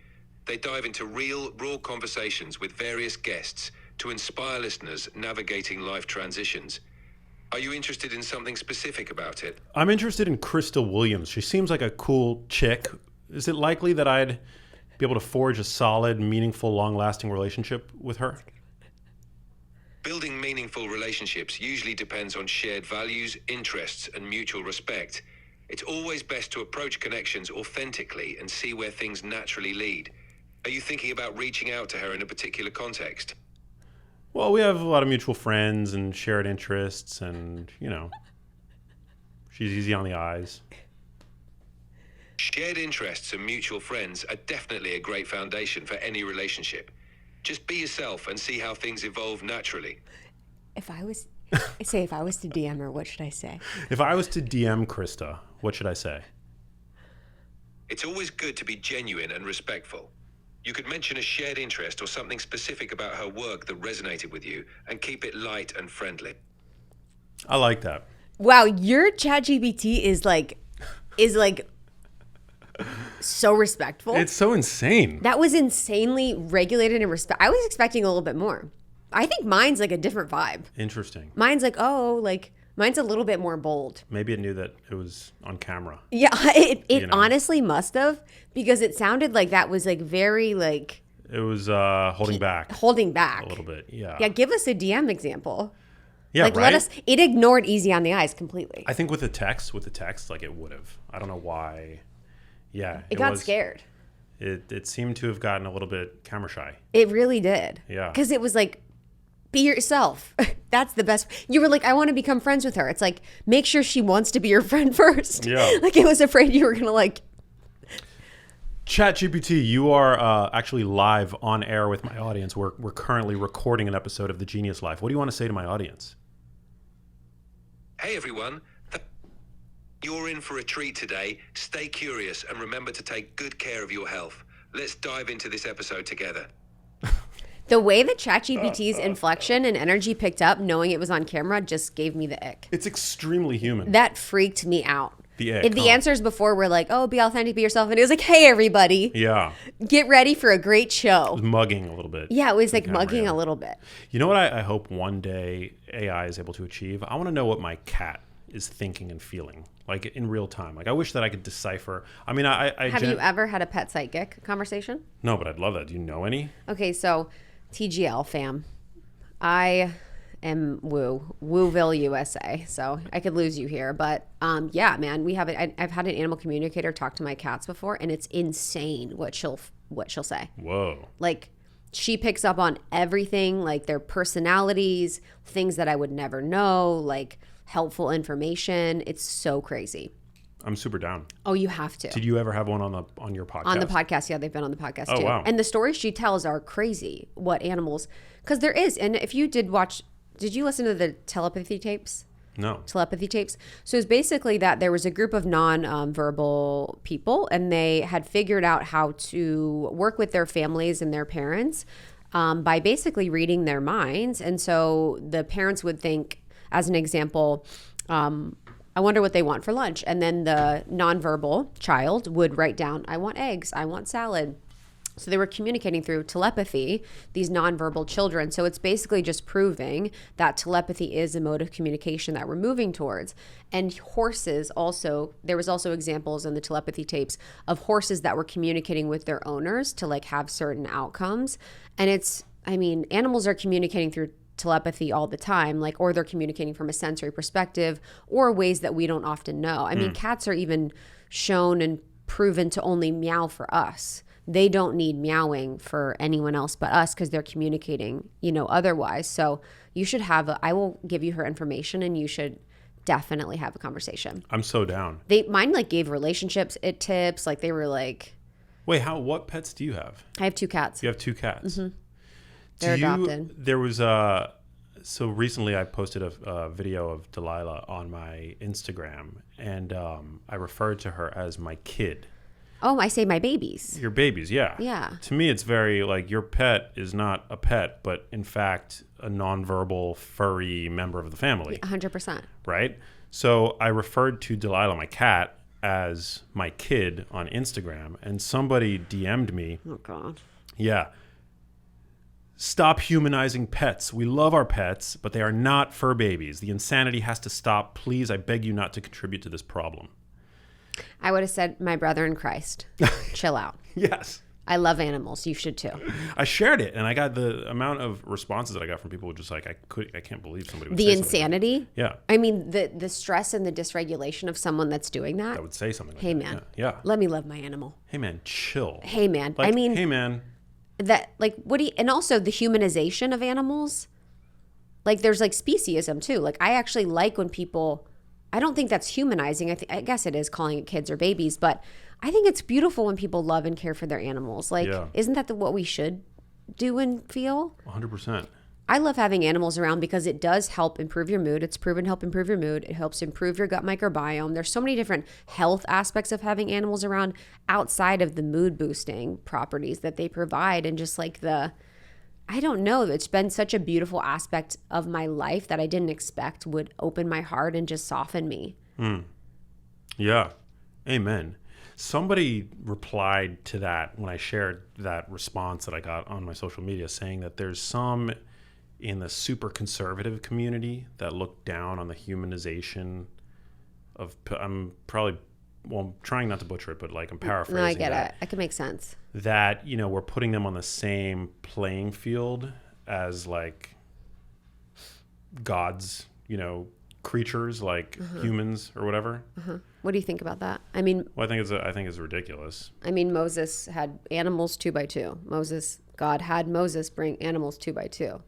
Speaker 3: They dive into real, raw conversations with various guests to inspire listeners navigating life transitions. Are you interested in something specific about it?
Speaker 1: I'm interested in Krista Williams. She seems like a cool chick. Is it likely that I'd be able to forge a solid, meaningful, long-lasting relationship with her?
Speaker 3: Building meaningful relationships usually depends on shared values, interests, and mutual respect. It's always best to approach connections authentically and see where things naturally lead. Are you thinking about reaching out to her in a particular context?
Speaker 1: Well, we have a lot of mutual friends and shared interests, and, she's easy on the eyes.
Speaker 3: Shared interests and mutual friends are definitely a great foundation for any relationship. Just be yourself and see how things evolve naturally.
Speaker 2: If I was to DM her, what should I say?
Speaker 1: If I was to DM Krista, what should I say?
Speaker 3: It's always good to be genuine and respectful. You could mention a shared interest or something specific about her work that resonated with you, and keep it light and friendly.
Speaker 1: I like that.
Speaker 2: Wow, your ChatGPT is like so respectful.
Speaker 1: It's so insane.
Speaker 2: That was insanely regulated and respect. I was expecting a little bit more. I think mine's like a different vibe.
Speaker 1: Interesting.
Speaker 2: Mine's like, mine's a little bit more bold.
Speaker 1: Maybe it knew that it was on camera.
Speaker 2: Yeah, it honestly must have, because it sounded like that was like very like...
Speaker 1: It was holding back.
Speaker 2: Holding back.
Speaker 1: A little bit, yeah.
Speaker 2: Yeah, give us a DM example.
Speaker 1: Yeah,
Speaker 2: like,
Speaker 1: right?
Speaker 2: It ignored easy on the eyes completely.
Speaker 1: I think with the text, like it would have. I don't know why. Yeah.
Speaker 2: It got scared.
Speaker 1: It seemed to have gotten a little bit camera shy.
Speaker 2: It really did.
Speaker 1: Yeah.
Speaker 2: Because it was like, be yourself. That's the best. You were like, I want to become friends with her. It's like, make sure she wants to be your friend first.
Speaker 1: Yeah.
Speaker 2: Like, it was afraid you were going to like.
Speaker 1: ChatGPT, you are actually live on air with my audience. We're currently recording an episode of The Genius Life. What do you want to say to my audience?
Speaker 3: Hey, everyone. You're in for a treat today. Stay curious and remember to take good care of your health. Let's dive into this episode together.
Speaker 2: The way that ChatGPT's inflection and energy picked up, knowing it was on camera, just gave me the ick.
Speaker 1: It's extremely human.
Speaker 2: That freaked me out.
Speaker 1: The ick.
Speaker 2: The answers before were like, oh, be authentic, be yourself. And it was like, hey, everybody.
Speaker 1: Yeah.
Speaker 2: Get ready for a great
Speaker 1: It
Speaker 2: show.
Speaker 1: was mugging a little bit.
Speaker 2: Yeah, it was like mugging a little bit.
Speaker 1: You know what I hope one day AI is able to achieve? I want to know what my cat is thinking and feeling, like in real time. Like, I wish that I could decipher. I mean,
Speaker 2: Have you ever had a pet psychic conversation?
Speaker 1: No, but I'd love that. Do you know any?
Speaker 2: Okay, so TGL fam. I am Wooville, USA. So I could lose you here, but yeah, man, we have it. I've had an animal communicator talk to my cats before, and it's insane what she'll say.
Speaker 1: Whoa.
Speaker 2: Like, she picks up on everything, like their personalities, things that I would never know, like helpful information. It's so crazy.
Speaker 1: I'm super down.
Speaker 2: Oh, you have to.
Speaker 1: Did you ever have one on your podcast?
Speaker 2: On the podcast, yeah, they've been on the podcast too.
Speaker 1: Wow.
Speaker 2: And the stories she tells are crazy. What animals? Because there is, and if you did you listen to the telepathy tapes?
Speaker 1: No.
Speaker 2: Telepathy tapes. So it's basically that there was a group of non-verbal people, and they had figured out how to work with their families and their parents by basically reading their minds. And so the parents would think, as an example, I wonder what they want for lunch. And then the nonverbal child would write down, I want eggs, I want salad. So they were communicating through telepathy, these nonverbal children. So it's basically just proving that telepathy is a mode of communication that we're moving towards. And horses also, there was also examples in the telepathy tapes of horses that were communicating with their owners to like have certain outcomes. And it's, I mean, animals are communicating through telepathy all the time, like, or they're communicating from a sensory perspective or ways that we don't often know. I mean, cats are even shown and proven to only meow for us. They don't need meowing for anyone else but us because they're communicating, you know, otherwise. So you should I will give you her information and you should definitely have a conversation.
Speaker 1: I'm so down.
Speaker 2: Mine like gave relationships tips. Like they were like.
Speaker 1: Wait, what pets do you have?
Speaker 2: I have 2 cats.
Speaker 1: You have 2 cats.
Speaker 2: Mm-hmm. They're adopted.
Speaker 1: There was so recently I posted a video of Delilah on my Instagram, and I referred to her as my kid.
Speaker 2: Oh, I say my babies.
Speaker 1: Your babies, yeah.
Speaker 2: Yeah.
Speaker 1: To me, it's very like your pet is not a pet, but in fact, a nonverbal, furry member of the family.
Speaker 2: 100%.
Speaker 1: Right? So I referred to Delilah, my cat, as my kid on Instagram, and somebody DM'd me.
Speaker 2: Oh, God.
Speaker 1: Yeah. Stop humanizing pets. We love our pets, but they are not fur babies. The insanity has to stop. Please, I beg you not to contribute to this problem.
Speaker 2: I would have said, my brother in Christ, chill out.
Speaker 1: Yes.
Speaker 2: I love animals. You should too.
Speaker 1: I shared it, and I got the amount of responses that I got from people just like, I can't believe somebody would
Speaker 2: the
Speaker 1: say
Speaker 2: insanity.
Speaker 1: Something like that. Yeah.
Speaker 2: I mean, the stress and the dysregulation of someone that's doing that.
Speaker 1: That would say something like
Speaker 2: hey,
Speaker 1: that.
Speaker 2: man.
Speaker 1: Yeah.
Speaker 2: Let me love my animal.
Speaker 1: Hey, man, chill.
Speaker 2: Hey, man.
Speaker 1: Like,
Speaker 2: I mean.
Speaker 1: Hey, man.
Speaker 2: That, like, and also the humanization of animals. Like, there's, like, speciesism, too. Like, I actually like when people, I don't think that's humanizing. I guess it is calling it kids or babies, but I think it's beautiful when people love and care for their animals. Like, Isn't that what we should do and feel?
Speaker 1: 100%.
Speaker 2: I love having animals around because it does help improve your mood. It's proven to help improve your mood. It helps improve your gut microbiome. There's so many different health aspects of having animals around outside of the mood boosting properties that they provide. And just like I don't know, it's been such a beautiful aspect of my life that I didn't expect would open my heart and just soften me.
Speaker 1: Yeah. Amen. Somebody replied to that when I shared that response that I got on my social media saying that there's some in the super conservative community that look down on the humanization of, I'm trying not to butcher it, but like I'm paraphrasing.
Speaker 2: No, I get it. It can make sense.
Speaker 1: That, we're putting them on the same playing field as like God's, creatures like humans or whatever.
Speaker 2: What do you think about that? I mean,
Speaker 1: well, I think it's ridiculous.
Speaker 2: I mean, Moses had animals 2 by 2. God had Moses bring animals 2 by 2.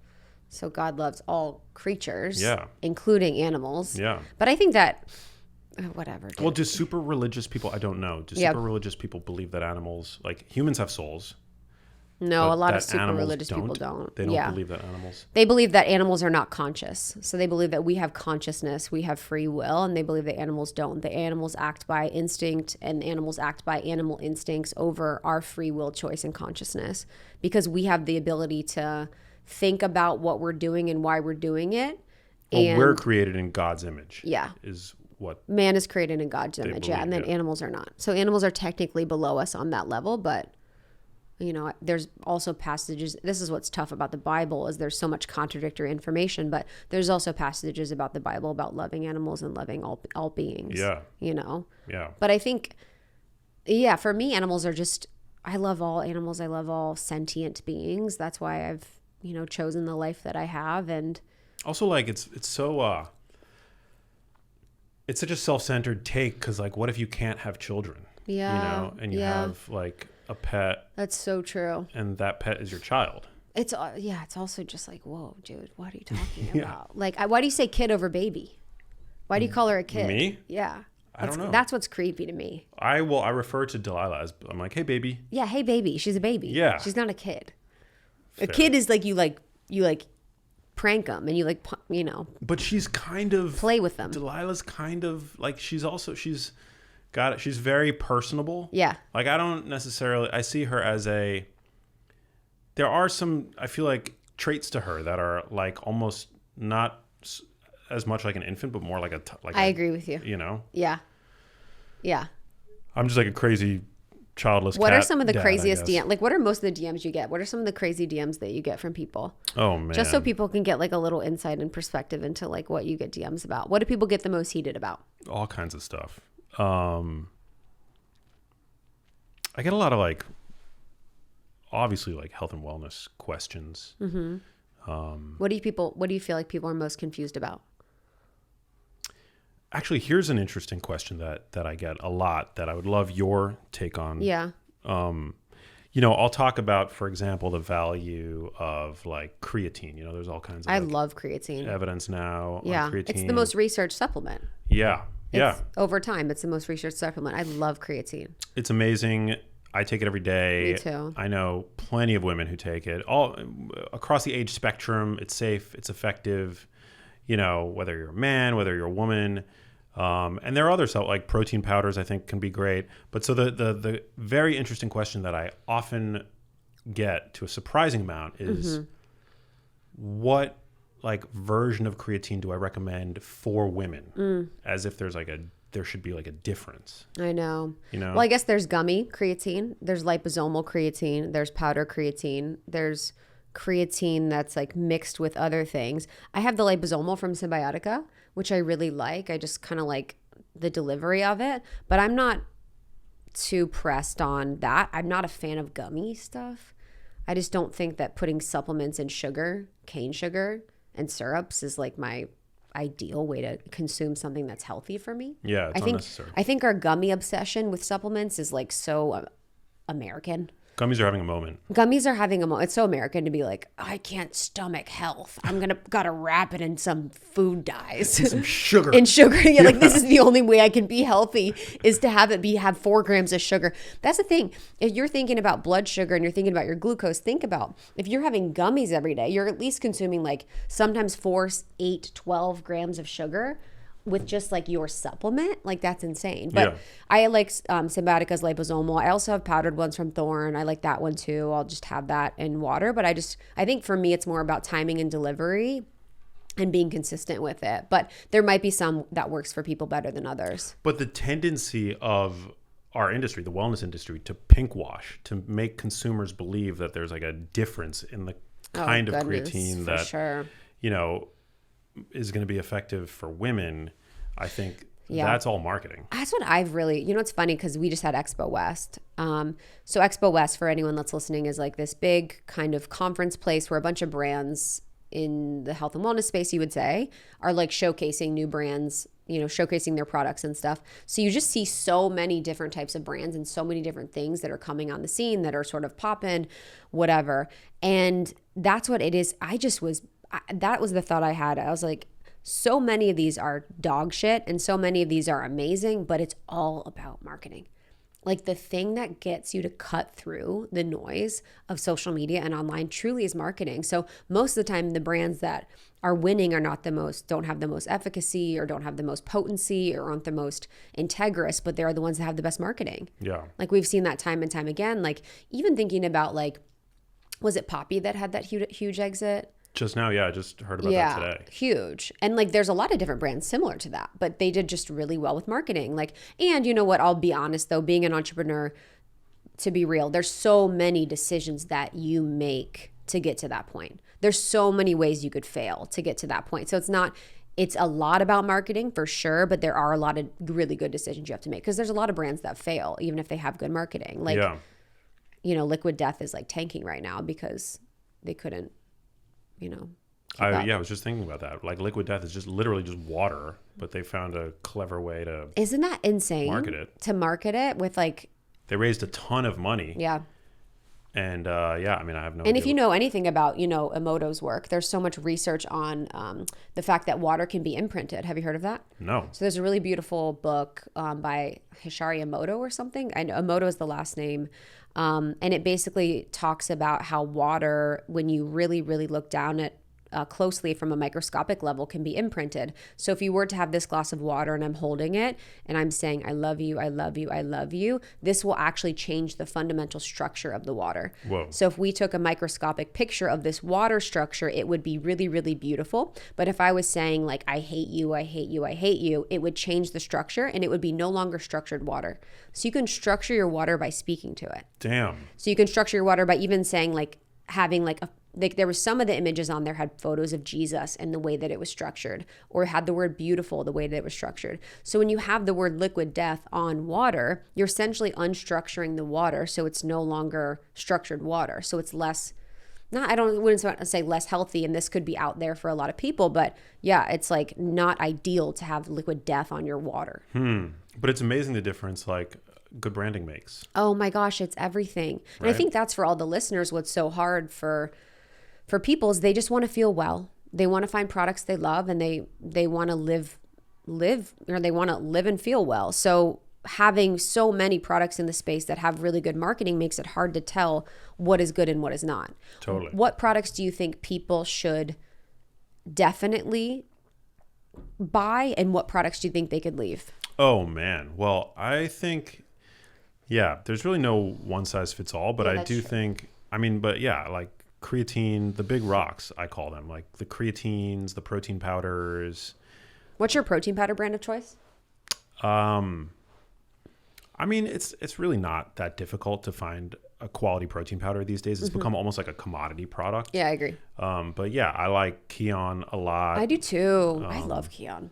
Speaker 2: So God loves all creatures, including animals.
Speaker 1: Yeah.
Speaker 2: But I think that, whatever. Dude.
Speaker 1: Well, do super religious people, I don't know, super religious people believe that animals, like humans have souls?
Speaker 2: No, a lot of super religious people don't.
Speaker 1: They don't believe that animals?
Speaker 2: They believe that animals are not conscious. So they believe that we have consciousness, we have free will, and they believe that animals don't. The animals act by instinct, and animals act by animal instincts over our free will, choice, and consciousness. Because we have the ability to think about what we're doing and why we're doing it.
Speaker 1: Well, we're created in God's image.
Speaker 2: Yeah.
Speaker 1: Is what
Speaker 2: man is created in God's image.
Speaker 1: Believe,
Speaker 2: and then animals are not. So animals are technically below us on that level, but there's also passages. This is what's tough about the Bible is there's so much contradictory information, but there's also passages about the Bible about loving animals and loving all beings.
Speaker 1: Yeah.
Speaker 2: Yeah. But I think, for me, animals are just, I love all animals. I love all sentient beings. That's why I've, chosen the life that I have. And
Speaker 1: also like, it's so, it's such a self-centered take. 'Cause like, what if you can't have children?
Speaker 2: Yeah.
Speaker 1: And you have like a pet.
Speaker 2: That's so true.
Speaker 1: And that pet is your child.
Speaker 2: It's also just like, whoa, dude, what are you talking about? Like, why do you say kid over baby? Why do you call her a kid?
Speaker 1: Me?
Speaker 2: Yeah.
Speaker 1: I don't know.
Speaker 2: That's what's creepy to me.
Speaker 1: I refer to Delilah as, I'm like, hey, baby.
Speaker 2: Yeah, hey, baby. She's a baby.
Speaker 1: Yeah.
Speaker 2: She's not a kid.
Speaker 1: Fair.
Speaker 2: A kid is like you prank them and you
Speaker 1: But she's kind of
Speaker 2: play with them.
Speaker 1: Delilah's kind of like she's very personable.
Speaker 2: Yeah.
Speaker 1: Like I see her as there are some, I feel like, traits to her that are like almost not as much like an infant, but more like
Speaker 2: I agree with you.
Speaker 1: You know?
Speaker 2: Yeah. Yeah.
Speaker 1: I'm just like a crazy childless
Speaker 2: What
Speaker 1: cat
Speaker 2: are some of the
Speaker 1: dad,
Speaker 2: craziest
Speaker 1: I guess.
Speaker 2: DMs? Like, what are most of the DMs you get? What are some of the crazy DMs that you get from people?
Speaker 1: Oh, man.
Speaker 2: Just so people can get like a little insight and perspective into like what you get DMs about. What do people get the most heated about?
Speaker 1: All kinds of stuff. I get a lot of like, obviously like health and wellness questions.
Speaker 2: Mm-hmm. What do you feel like people are most confused about?
Speaker 1: Actually, here's an interesting question that I get a lot that I would love your take on.
Speaker 2: Yeah.
Speaker 1: You know, I'll talk about, for example, the value of like creatine. You know, there's all kinds of
Speaker 2: I love creatine.
Speaker 1: evidence now
Speaker 2: Yeah.
Speaker 1: on creatine.
Speaker 2: It's the most researched supplement.
Speaker 1: Yeah. Yeah.
Speaker 2: Over time, it's the most researched supplement. I love creatine.
Speaker 1: It's amazing. I take it every day.
Speaker 2: Me too.
Speaker 1: I know plenty of women who take it all across the age spectrum. It's safe. It's effective. You know, whether you're a man, whether you're a woman. And there are other stuff like protein powders I think can be great. But so the very interesting question that I often get to a surprising amount is what like version of creatine do I recommend for women? As if there should be like a difference.
Speaker 2: I know.
Speaker 1: You know?
Speaker 2: Well, I guess there's gummy creatine. There's liposomal creatine. There's powder creatine. There's creatine that's like mixed with other things. I have the liposomal from Symbiotica, which I really like. I just kind of like the delivery of it, but I'm not too pressed on that. I'm not a fan of gummy stuff. I just don't think that putting supplements in sugar, cane sugar, and syrups is like my ideal way to consume something that's healthy for me.
Speaker 1: Yeah, it's unnecessary.
Speaker 2: I think our gummy obsession with supplements is like so American.
Speaker 1: Gummies are having a moment.
Speaker 2: Gummies are having a moment. It's so American to be like, I can't stomach health. Gotta wrap it in some food dyes.
Speaker 1: Some sugar.
Speaker 2: In sugar. Yeah, like this is the only way I can be healthy is to have 4 grams of sugar. That's the thing. If you're thinking about blood sugar and you're thinking about your glucose, think about if you're having gummies every day, you're at least consuming like sometimes 4, 8, 12 grams of sugar with just like your supplement. Like that's insane. But
Speaker 1: Yeah.
Speaker 2: I like Symbiotica's liposomal. I also have powdered ones from Thorne. I like that one too. I'll just have that in water. But I think for me, it's more about timing and delivery and being consistent with it. But there might be some that works for people better than others.
Speaker 1: But the tendency of our industry, the wellness industry, to pink wash, to make consumers believe that there's like a difference in the kind of creatine that,
Speaker 2: sure.
Speaker 1: you know, is going to be effective for women. I think
Speaker 2: Yeah.
Speaker 1: that's all marketing.
Speaker 2: That's what I've really, it's funny because we just had Expo West. So Expo West, for anyone that's listening, is like this big kind of conference place where a bunch of brands in the health and wellness space, you would say, are like showcasing new brands, showcasing their products and stuff. So you just see so many different types of brands and so many different things that are coming on the scene that are sort of popping, whatever. And that's what it is. That was the thought I had. I was like, so many of these are dog shit and so many of these are amazing, but it's all about marketing. Like the thing that gets you to cut through the noise of social media and online truly is marketing. So most of the time the brands that are winning are don't have the most efficacy or don't have the most potency or aren't the most integrous, but they're the ones that have the best marketing.
Speaker 1: Yeah.
Speaker 2: Like we've seen that time and time again. Like even thinking about like, was it Poppy that had that huge exit?
Speaker 1: Just now, yeah, I just heard about that today.
Speaker 2: Huge. And like there's a lot of different brands similar to that, but they did just really well with marketing. Like, and you know what, I'll be honest though, being an entrepreneur, to be real, there's so many decisions that you make to get to that point. There's so many ways you could fail to get to that point. So it's a lot about marketing for sure, but there are a lot of really good decisions you have to make because there's a lot of brands that fail even if they have good marketing. Like, Liquid Death is like tanking right now because they couldn't,
Speaker 1: I was just thinking about that. Like Liquid Death is just literally just water, but they found a clever way to
Speaker 2: Isn't that insane? To market it with like
Speaker 1: they raised a ton of money.
Speaker 2: Yeah.
Speaker 1: And I have no idea.
Speaker 2: And if you know anything about, Emoto's work, there's so much research on the fact that water can be imprinted. Have you heard of that?
Speaker 1: No.
Speaker 2: So there's a really beautiful book by Hishari Emoto or something. I know Emoto is the last name. And it basically talks about how water, when you really, really look down at closely from a microscopic level can be imprinted. So if you were to have this glass of water and I'm holding it and I'm saying, I love you, I love you, I love you, this will actually change the fundamental structure of the water.
Speaker 1: Whoa.
Speaker 2: So if we took a microscopic picture of this water structure, it would be really, really beautiful. But if I was saying like, I hate you, I hate you, I hate you, it would change the structure and it would be no longer structured water. So you can structure your water by speaking to it.
Speaker 1: Damn.
Speaker 2: So you can structure your water by even saying like, having like there was some of the images on there had photos of Jesus and the way that it was structured, or had the word beautiful, the way that it was structured. So when you have the word liquid death on water, you're essentially unstructuring the water. So it's no longer structured water. So it's less, wouldn't say less healthy. And this could be out there for a lot of people, but yeah, it's like not ideal to have liquid death on your water.
Speaker 1: But it's amazing the difference like good branding makes.
Speaker 2: Oh my gosh, it's everything. And I think that's for all the listeners, what's so hard for people is they just want to feel well. They want to find products they love and they want to live or they want to live and feel well. So having so many products in the space that have really good marketing makes it hard to tell what is good and what is not.
Speaker 1: Totally.
Speaker 2: What products do you think people should definitely buy and what products do you think they could leave?
Speaker 1: Oh man. Well, I think, yeah, there's really no one size fits all, but I do think, but yeah, like creatine, the big rocks, I call them, like the creatines, the protein powders.
Speaker 2: What's your protein powder brand of choice?
Speaker 1: It's really not that difficult to find a quality protein powder these days. It's become almost like a commodity product.
Speaker 2: Yeah, I agree.
Speaker 1: But yeah, I like Keon a lot.
Speaker 2: I do too. I love Keon.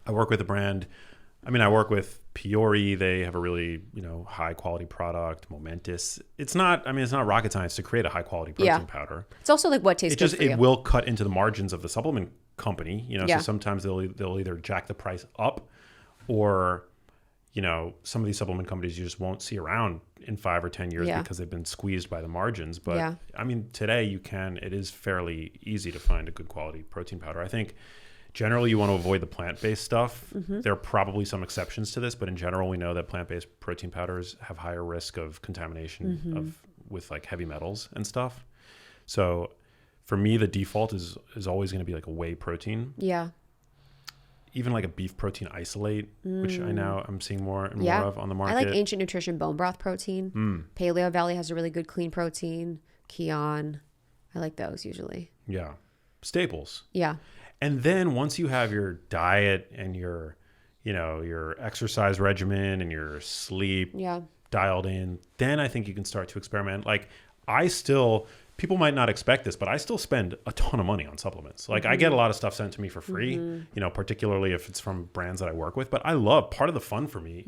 Speaker 1: I work with a brand. I work with Piori. They have a really, high quality product. Momentous. It's not rocket science to create a high quality protein powder.
Speaker 2: It's also like what tastes good for you.
Speaker 1: It will cut into the margins of the supplement company,
Speaker 2: Yeah.
Speaker 1: So sometimes they'll either jack the price up or, some of these supplement companies you just won't see around in 5 or 10 years because they've been squeezed by the margins. But today it is fairly easy to find a good quality protein powder. I think generally you want to avoid the plant-based stuff. There are probably some exceptions to this, but in general, we know that plant-based protein powders have higher risk of contamination with like heavy metals and stuff. So for me, the default is always going to be like a whey protein. Yeah. Even like a beef protein isolate, which I'm seeing more and more of on the market.
Speaker 2: I like Ancient Nutrition bone broth protein. Paleo Valley has a really good clean protein. Keon. I like those usually.
Speaker 1: Yeah. Staples.
Speaker 2: Yeah.
Speaker 1: And then once you have your diet and your exercise regimen and your sleep dialed in, then I think you can start to experiment. Like people might not expect this, but I still spend a ton of money on supplements. Like I get a lot of stuff sent to me for free, particularly if it's from brands that I work with. But I love, part of the fun for me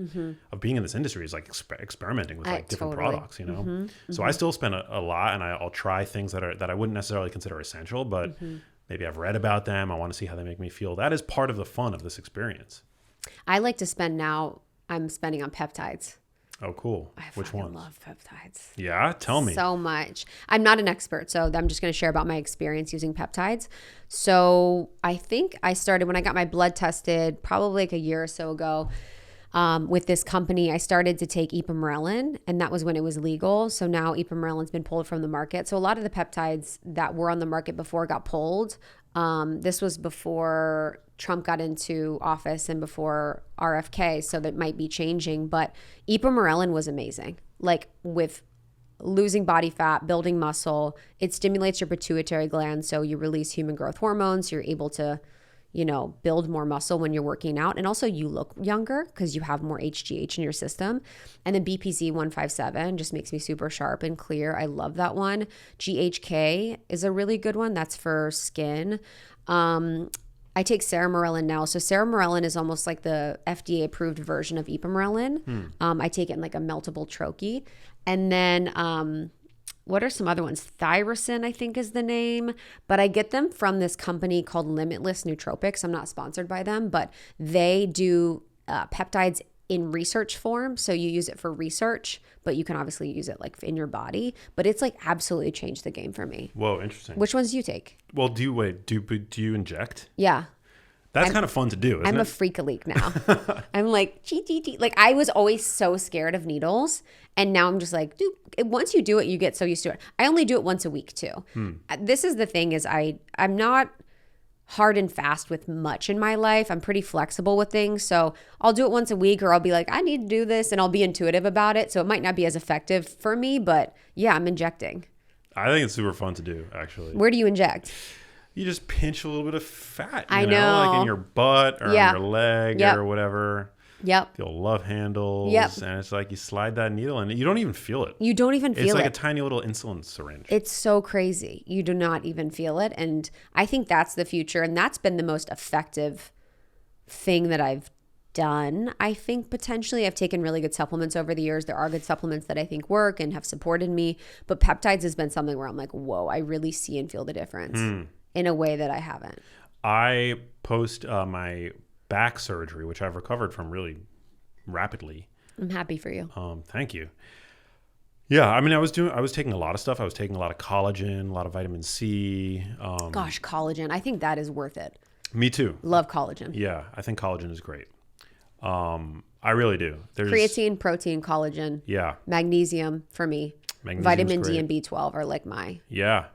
Speaker 1: of being in this industry is like experimenting with like different products, So I still spend a lot, and I'll try things that I wouldn't necessarily consider essential, but maybe I've read about them. I want to see how they make me feel. That is part of the fun of this experience.
Speaker 2: I like to spend I'm spending on peptides.
Speaker 1: Oh, cool. Which ones?
Speaker 2: I love peptides.
Speaker 1: Yeah? Tell me.
Speaker 2: So much. I'm not an expert, so I'm just going to share about my experience using peptides. So I think I started when I got my blood tested probably like a year or so ago with this company. I started to take ipamorelin, and that was when it was legal. So now ipamorelin's been pulled from the market. So a lot of the peptides that were on the market before got pulled. This was before Trump got into office and before RFK, so that might be changing. But ipamorelin was amazing. Like with losing body fat, building muscle, it stimulates your pituitary gland, so you release human growth hormones. You're able to, build more muscle when you're working out. And also you look younger because you have more HGH in your system. And then BPZ 157 just makes me super sharp and clear. I love that one. GHK is a really good one. That's for skin. I take ceramorelin now. So ceramorelin is almost like the FDA approved version of ipamorelin. I take it in like a meltable troche. And then what are some other ones? Thyrosin, I think is the name. But I get them from this company called Limitless Nootropics. I'm not sponsored by them, but they do peptides in research form. So you use it for research, but you can obviously use it like in your body. But it's like absolutely changed the game for me.
Speaker 1: Whoa, interesting.
Speaker 2: Which ones do you take?
Speaker 1: Well, do you inject?
Speaker 2: Yeah.
Speaker 1: That's kind of fun to do, isn't it?
Speaker 2: I'm a freak-a-leak now. I'm like, like I was always so scared of needles. And now I'm just like, dude, once you do it, you get so used to it. I only do it once a week too. This is the thing is I'm not hard and fast with much in my life. I'm pretty flexible with things. So I'll do it once a week, or I'll be like, I need to do this, and I'll be intuitive about it. So it might not be as effective for me, but yeah, I'm injecting.
Speaker 1: I think it's super fun to do, actually.
Speaker 2: Where do you inject?
Speaker 1: You just pinch a little bit of fat,
Speaker 2: I know.
Speaker 1: like in your butt or on your leg or whatever.
Speaker 2: Yep.
Speaker 1: The old love handles.
Speaker 2: Yep.
Speaker 1: And it's like you slide that needle in. You don't even feel it.
Speaker 2: You don't even feel it.
Speaker 1: It's like a tiny little insulin syringe.
Speaker 2: It's so crazy. You do not even feel it. And I think that's the future. And that's been the most effective thing that I've done. I think potentially I've taken really good supplements over the years. There are good supplements that I think work and have supported me. But peptides has been something where I'm like, whoa, I really see and feel the difference in a way that I haven't.
Speaker 1: I post my back surgery, which I've recovered from really rapidly.
Speaker 2: I'm happy for you.
Speaker 1: Thank you. Yeah, I mean, I was taking a lot of stuff. I was taking a lot of collagen, a lot of vitamin C.
Speaker 2: Gosh, collagen. I think that is worth it.
Speaker 1: Me too.
Speaker 2: Love collagen.
Speaker 1: Yeah, I think collagen is great. I really do. There's
Speaker 2: creatine, protein, collagen.
Speaker 1: Yeah.
Speaker 2: Magnesium for me. Vitamin D and B12 are like my.
Speaker 1: Yeah.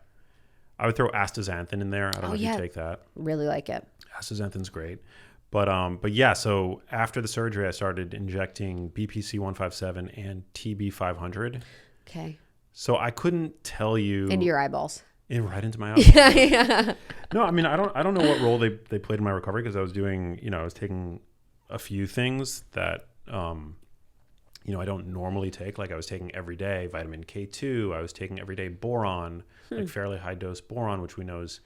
Speaker 1: I would throw astaxanthin in there. I don't know if you take that.
Speaker 2: Really like it.
Speaker 1: Astaxanthin's great. But yeah, so after the surgery, I started injecting BPC 157 and TB 500.
Speaker 2: Okay.
Speaker 1: So I couldn't tell you
Speaker 2: into your eyeballs.
Speaker 1: Right into my eyes.
Speaker 2: Yeah.
Speaker 1: No, I mean, I don't know what role they played in my recovery, because I was doing, I was taking a few things that I don't normally take. Like I was taking every day vitamin K2. I was taking everyday boron, like fairly high dose boron, which we know is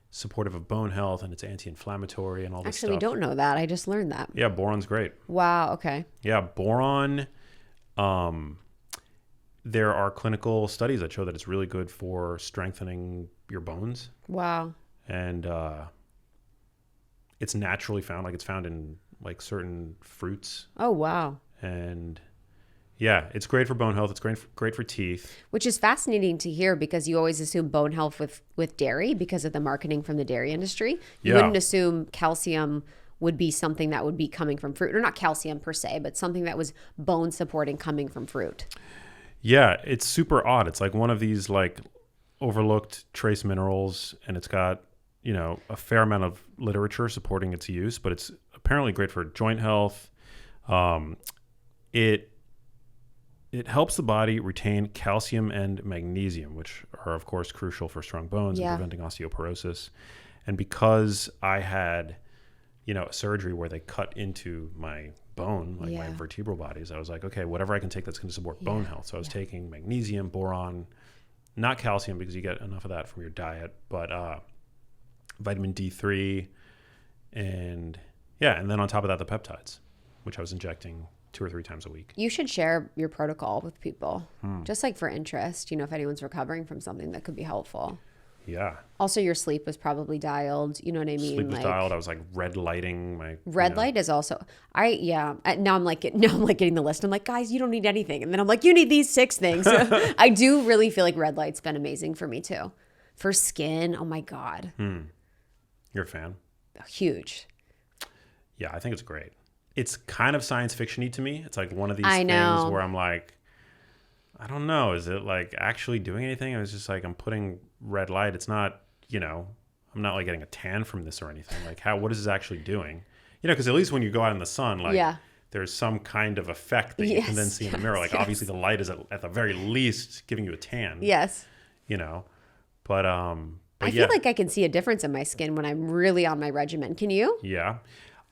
Speaker 1: supportive of bone health, and it's anti-inflammatory and all this stuff.
Speaker 2: Actually, we don't know that. I just learned that.
Speaker 1: Yeah, boron's great.
Speaker 2: Wow. Okay.
Speaker 1: Yeah, boron. There are clinical studies that show that it's really good for strengthening your bones.
Speaker 2: Wow.
Speaker 1: And it's naturally found, like it's found in like certain fruits.
Speaker 2: Oh, wow.
Speaker 1: And yeah, it's great for bone health. It's great for teeth.
Speaker 2: Which is fascinating to hear, because you always assume bone health with dairy because of the marketing from the dairy industry. You wouldn't assume calcium would be something that would be coming from fruit, or not calcium per se, but something that was bone supporting coming from fruit. Yeah,
Speaker 1: it's super odd. It's like one of these like overlooked trace minerals, and it's got, a fair amount of literature supporting its use, but it's apparently great for joint health. It helps the body retain calcium and magnesium, which are, of course, crucial for strong bones and preventing osteoporosis. And because I had, a surgery where they cut into my bone, like my vertebral bodies, I was like, okay, whatever I can take that's going to support bone health. So I was taking magnesium, boron, not calcium because you get enough of that from your diet, but vitamin D3, and then on top of that, the peptides, which I was injecting 2 or 3 times a week.
Speaker 2: You should share your protocol with people, just like for interest, if anyone's recovering from something that could be helpful.
Speaker 1: Yeah.
Speaker 2: Also, your sleep was probably dialed. You know what I mean?
Speaker 1: Sleep was dialed. I was like red lighting my.
Speaker 2: Red light is also. Now I'm like getting the list. I'm like, guys, you don't need anything, and then I'm like, you need these 6 things. I do really feel like red light's been amazing for me too, for skin. Oh my god.
Speaker 1: You're a fan?
Speaker 2: Huge.
Speaker 1: Yeah, I think it's great. It's kind of science fiction-y to me. It's like one of these things where I'm like, I don't know. Is it like actually doing anything? It was just like, I'm putting red light. It's not, I'm not like getting a tan from this or anything. Like what is this actually doing? Because at least when you go out in the sun, like there's some kind of effect that you can then see in the mirror. Like obviously the light is at the very least giving you a tan. Yes. But I feel like I can see a difference in my skin when I'm really on my regimen. Can you? Yeah.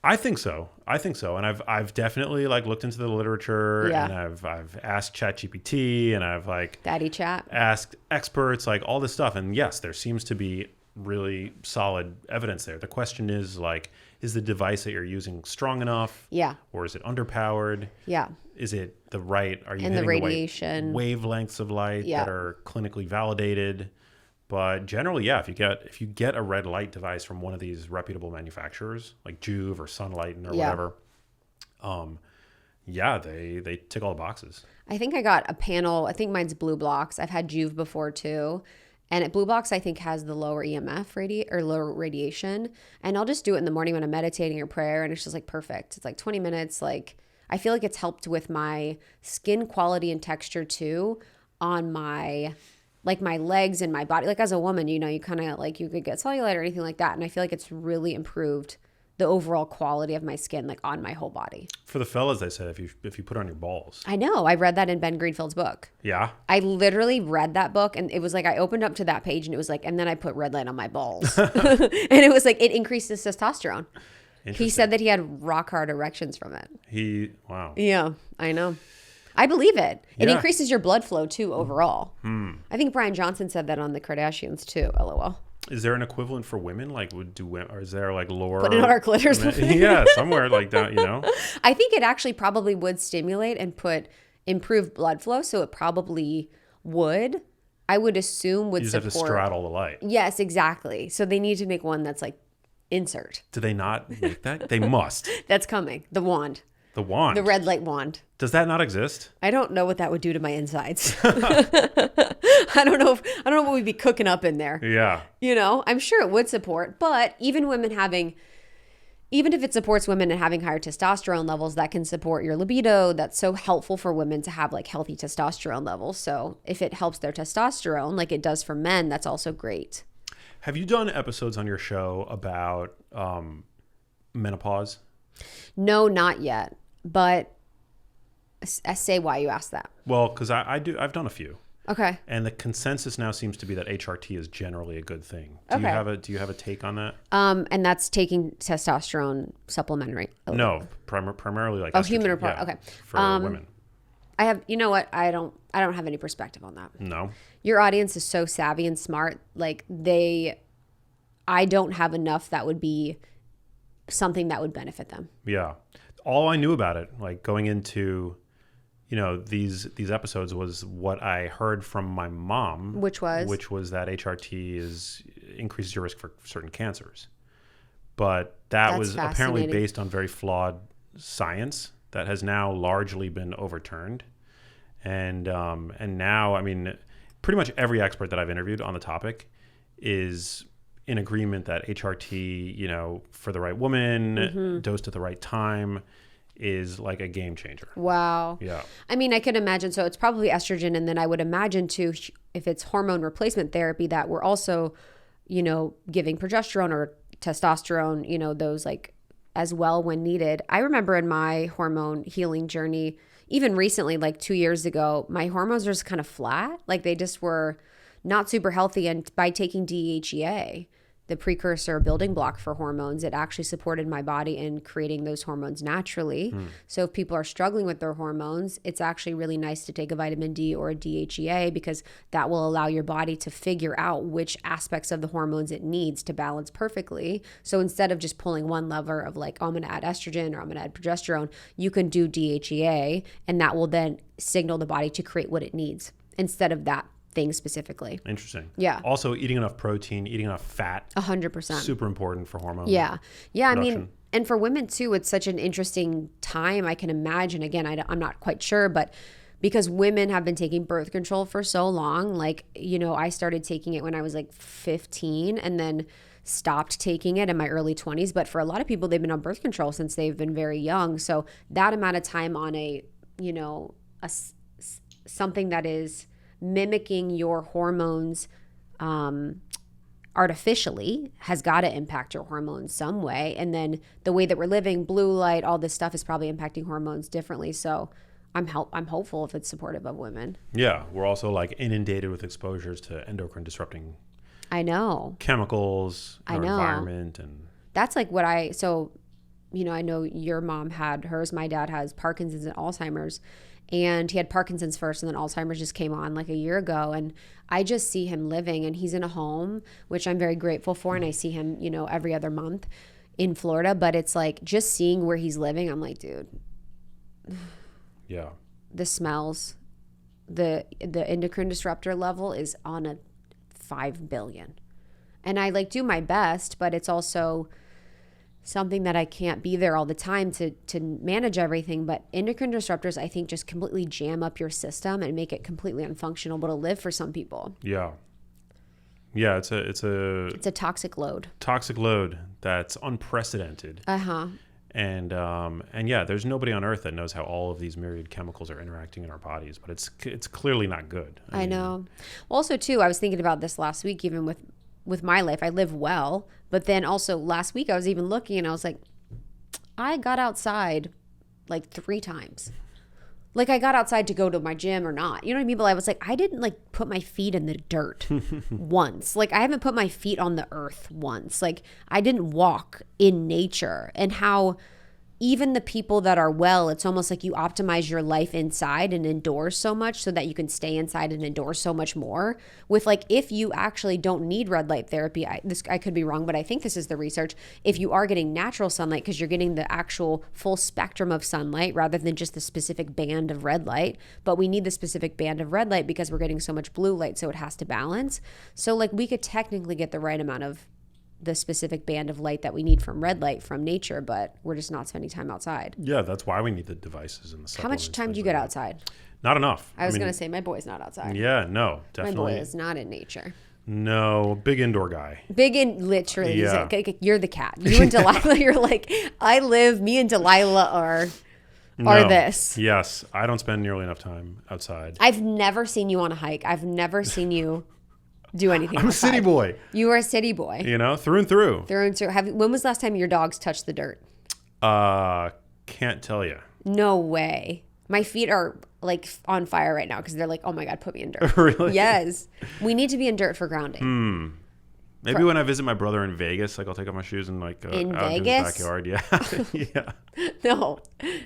Speaker 1: I think so. And I've definitely like looked into the literature, and I've asked ChatGPT, and I've like Daddy Chat asked experts, like all this stuff. And yes, there seems to be really solid evidence there. The question is like, is the device that you're using strong enough? Yeah. Or is it underpowered? Yeah. Is it the right, are you hitting the radiation wavelengths of light that are clinically validated? But generally, if you get a red light device from one of these reputable manufacturers like Juve or Sunlight or whatever, they tick all the boxes. I think I got a panel. I think mine's Blue Blocks. I've had Juve before too. And at Blue Blocks, I think has the lower EMF lower radiation. And I'll just do it in the morning when I'm meditating or prayer, and it's just like perfect. It's like 20 minutes. Like
Speaker 2: I feel like it's helped with my skin quality and texture too on my legs and my body. Like as a woman, you know, you kind of like, you could get cellulite or anything like that. And I feel like it's really improved the overall quality of my skin, like on my whole body.
Speaker 1: For the fellas, they said if you put on your balls.
Speaker 2: I know. I read that in Ben Greenfield's book.
Speaker 1: Yeah.
Speaker 2: I literally read that book, and it was like I opened up to that page and it was like, and then I put red light on my balls. And it was like, it increases testosterone. He said that he had rock hard erections from it.
Speaker 1: Wow.
Speaker 2: Yeah, I know. I believe it. It
Speaker 1: Yeah.
Speaker 2: increases your blood flow too overall. I think Brian Johnson said that on the Kardashians too, LOL.
Speaker 1: Is there an equivalent for women? Like, or is there like lower?
Speaker 2: Put it on our clitters.
Speaker 1: Yeah, somewhere like that, you know?
Speaker 2: I think it actually probably would stimulate and put improved blood flow, so it probably would. I would assume would
Speaker 1: You just
Speaker 2: support.
Speaker 1: have to straddle the light.
Speaker 2: Yes, exactly. So they need to make one that's like insert.
Speaker 1: Do they not make that? They must.
Speaker 2: That's coming. The wand.
Speaker 1: The wand.
Speaker 2: The red light wand.
Speaker 1: Does that not exist?
Speaker 2: I don't know what that would do to my insides. I don't know what we'd be cooking up in there.
Speaker 1: Yeah.
Speaker 2: You know, I'm sure it would support, but even if it supports women and having higher testosterone levels, that can support your libido. That's so helpful for women to have like healthy testosterone levels. So if it helps their testosterone like it does for men, that's also great.
Speaker 1: Have you done episodes on your show about menopause?
Speaker 2: No, not yet. But I say why you asked that.
Speaker 1: Well, because I've done a few.
Speaker 2: Okay.
Speaker 1: And the consensus now seems to be that HRT is generally a good thing. Do you have a take on that?
Speaker 2: And that's taking testosterone supplementary.
Speaker 1: No, primarily like
Speaker 2: human report.
Speaker 1: yeah,
Speaker 2: Okay.
Speaker 1: For women.
Speaker 2: I have, you know what? I don't have any perspective on that.
Speaker 1: No.
Speaker 2: Your audience is so savvy and smart. Like I don't have enough that would be something that would benefit them.
Speaker 1: Yeah. All I knew about it, like going into, you know, these episodes was what I heard from my mom.
Speaker 2: Which was
Speaker 1: that HRT increases your risk for certain cancers. But that was apparently based on very flawed science that has now largely been overturned. And now, I mean, pretty much every expert that I've interviewed on the topic is in agreement that HRT, you know, for the right woman, dosed at the right time, is like a game changer.
Speaker 2: Wow.
Speaker 1: Yeah.
Speaker 2: I mean, I could imagine. So it's probably estrogen. And then I would imagine too, if it's hormone replacement therapy, that we're also, you know, giving progesterone or testosterone, you know, those like as well when needed. I remember in my hormone healing journey, even recently, like 2 years ago, my hormones were just kind of flat. Like they just were not super healthy. And by taking DHEA, the precursor building block for hormones, it actually supported my body in creating those hormones naturally. So if people are struggling with their hormones, it's actually really nice to take a vitamin D or a DHEA because that will allow your body to figure out which aspects of the hormones it needs to balance perfectly. So instead of just pulling one lever of like, oh, I'm going to add estrogen or I'm going to add progesterone, you can do DHEA and that will then signal the body to create what it needs instead of that thing specifically.
Speaker 1: Interesting.
Speaker 2: Yeah.
Speaker 1: Also, eating enough protein, eating enough fat.
Speaker 2: 100%.
Speaker 1: Super important for hormone.
Speaker 2: Yeah. Yeah.
Speaker 1: Production.
Speaker 2: I mean, and for women too, it's such an interesting time. I can imagine, again, I'm not quite sure, but because women have been taking birth control for so long, like, you know, I started taking it when I was like 15 and then stopped taking it in my early 20s. But for a lot of people, they've been on birth control since they've been very young. So that amount of time on a, you know, something that is mimicking your hormones artificially has got to impact your hormones some way. And then the way that we're living, blue light, all this stuff is probably impacting hormones differently. So I'm hopeful if it's supportive of women.
Speaker 1: Yeah. We're also like inundated with exposures to endocrine disrupting
Speaker 2: I know.
Speaker 1: chemicals in our environment. And
Speaker 2: that's like so, you know, I know your mom had hers. My dad has Parkinson's and Alzheimer's. And he had Parkinson's first and then Alzheimer's just came on like a year ago. And I just see him living and he's in a home, which I'm very grateful for. And I see him, you know, every other month in Florida. But it's like just seeing where he's living, I'm like, dude.
Speaker 1: Yeah.
Speaker 2: The smells, the endocrine disruptor level is on a 5 billion. And I like do my best, but it's also something that I can't be there all the time to manage everything. But endocrine disruptors, I think, just completely jam up your system and make it completely unfunctional to live for some people.
Speaker 1: Yeah. Yeah, it's a
Speaker 2: toxic load.
Speaker 1: Toxic load that's unprecedented.
Speaker 2: Uh-huh.
Speaker 1: And yeah, there's nobody on earth that knows how all of these myriad chemicals are interacting in our bodies, but it's clearly not good.
Speaker 2: I know. Also, too, I was thinking about this last week, even with my life. I live well, but then also last week I was even looking and I was like, I got outside like 3 times. Like I got outside to go to my gym or not. You know what I mean? But I was like, I didn't like put my feet in the dirt once. Like I haven't put my feet on the earth once. Like I didn't walk in nature. And how even the people that are well, it's almost like you optimize your life inside and indoors so much so that you can stay inside and indoors so much more. With like, if you actually don't need red light therapy, I could be wrong, but I think this is the research. If you are getting natural sunlight, because you're getting the actual full spectrum of sunlight rather than just the specific band of red light, but we need the specific band of red light because we're getting so much blue light, so it has to balance. So like we could technically get the right amount of the specific band of light that we need from red light from nature, but we're just not spending time outside.
Speaker 1: Yeah, that's why we need the devices and the supplements.
Speaker 2: How much time do you get outside?
Speaker 1: Not enough.
Speaker 2: I was going to say my boy's not outside.
Speaker 1: Yeah, no, definitely.
Speaker 2: My boy is not in nature.
Speaker 1: No, big indoor guy.
Speaker 2: Big in literally. Yeah. You're the cat. You and Delilah, you're like, me and Delilah are this.
Speaker 1: Yes, I don't spend nearly enough time outside.
Speaker 2: I've never seen you on a hike. I've never seen you do anything.
Speaker 1: I'm outside. A city boy.
Speaker 2: You are a city boy.
Speaker 1: You know, through and through.
Speaker 2: Through and through. When was the last time your dogs touched the dirt?
Speaker 1: Can't tell you.
Speaker 2: No way. My feet are like on fire right now because they're like, oh my God, put me in dirt.
Speaker 1: Really?
Speaker 2: Yes. We need to be in dirt for grounding.
Speaker 1: Maybe when I visit my brother in Vegas, like I'll take off my shoes and like
Speaker 2: in
Speaker 1: out
Speaker 2: Vegas?
Speaker 1: in his backyard. Yeah. Yeah.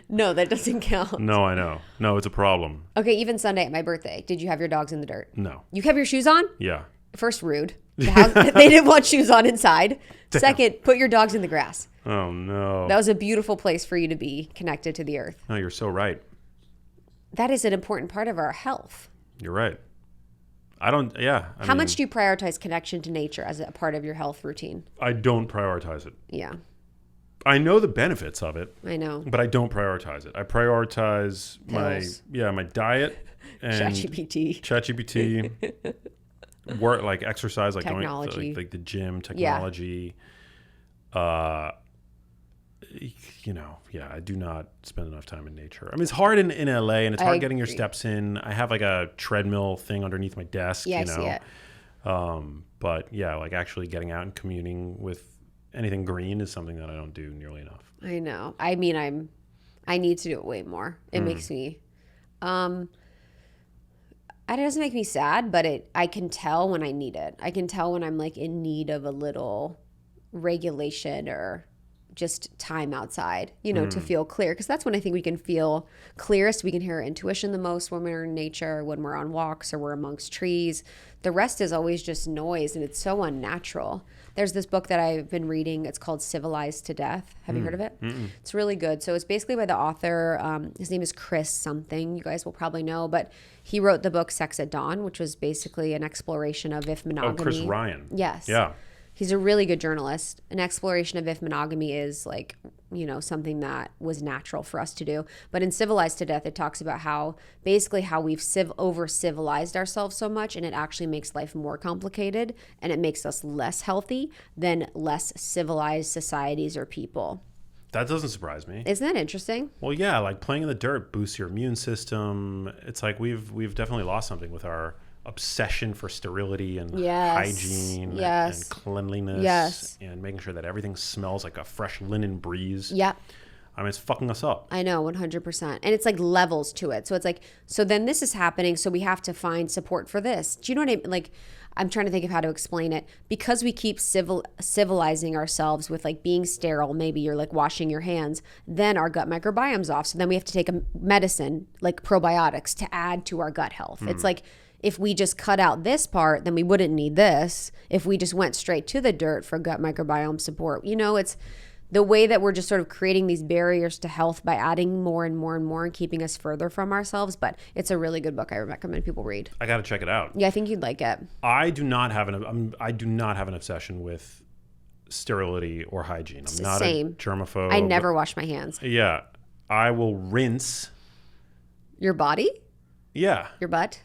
Speaker 2: No, that doesn't count.
Speaker 1: No, I know. No, it's a problem.
Speaker 2: Okay, even Sunday at my birthday, did you have your dogs in the dirt?
Speaker 1: No.
Speaker 2: You kept your shoes on?
Speaker 1: Yeah.
Speaker 2: First, rude. They didn't want shoes on inside. Damn. Second, put your dogs in the grass.
Speaker 1: Oh, no.
Speaker 2: That was a beautiful place for you to be connected to the earth.
Speaker 1: No, you're so right.
Speaker 2: That is an important part of our health.
Speaker 1: You're right. How
Speaker 2: much do you prioritize connection to nature as a part of your health routine?
Speaker 1: I don't prioritize it.
Speaker 2: Yeah.
Speaker 1: I know the benefits of it.
Speaker 2: I know.
Speaker 1: But I don't prioritize it. I prioritize my diet and ChatGPT. Work, like exercise, like
Speaker 2: technology.
Speaker 1: Going to like the gym, technology. Yeah. I do not spend enough time in nature. I mean, it's hard in LA and it's hard getting your steps in. I have like a treadmill thing underneath my desk,
Speaker 2: I see it.
Speaker 1: But yeah, like actually getting out and communing with anything green is something that I don't do nearly enough.
Speaker 2: I know. I mean, I need to do it way more. It makes me, it doesn't make me sad, but I can tell when I need it. I can tell when I'm like in need of a little regulation or just time outside, to feel clear. Because that's when I think we can feel clearest. We can hear our intuition the most when we're in nature, when we're on walks or we're amongst trees. The rest is always just noise and it's so unnatural. There's this book that I've been reading. It's called Civilized to Death. Have you heard of it? Mm-mm. It's really good. So it's basically by the author. His name is Chris something. You guys will probably know. But he wrote the book Sex at Dawn, which was basically an exploration of if monogamy.
Speaker 1: Oh, Chris Ryan.
Speaker 2: Yes.
Speaker 1: Yeah.
Speaker 2: He's a really good journalist. An exploration of if monogamy is like, something that was natural for us to do. But in Civilized to Death, it talks about how we've over-civilized ourselves so much, and it actually makes life more complicated, and it makes us less healthy than less civilized societies or people.
Speaker 1: That doesn't surprise me.
Speaker 2: Isn't that interesting?
Speaker 1: Well, yeah, like playing in the dirt boosts your immune system. It's like we've definitely lost something with our obsession for sterility and hygiene and cleanliness and making sure that everything smells like a fresh linen breeze.
Speaker 2: Yeah.
Speaker 1: I mean, it's fucking us up.
Speaker 2: I know, 100%. And it's like levels to it. So it's like, so then this is happening, so we have to find support for this. Do you know what I mean? Like, I'm trying to think of how to explain it. Because we keep civilizing ourselves with like being sterile, maybe you're like washing your hands, then our gut microbiome's off. So then we have to take a medicine like probiotics to add to our gut health. It's like, if we just cut out this part, then we wouldn't need this. If we just went straight to the dirt for gut microbiome support, it's the way that we're just sort of creating these barriers to health by adding more and more and more and keeping us further from ourselves. But it's a really good book. I recommend people read.
Speaker 1: I got to check it out.
Speaker 2: Yeah, I think you'd like it.
Speaker 1: I do not have an obsession with sterility or hygiene. I'm not a germaphobe.
Speaker 2: I never wash my hands.
Speaker 1: Yeah, I will rinse
Speaker 2: your body.
Speaker 1: Yeah,
Speaker 2: your butt.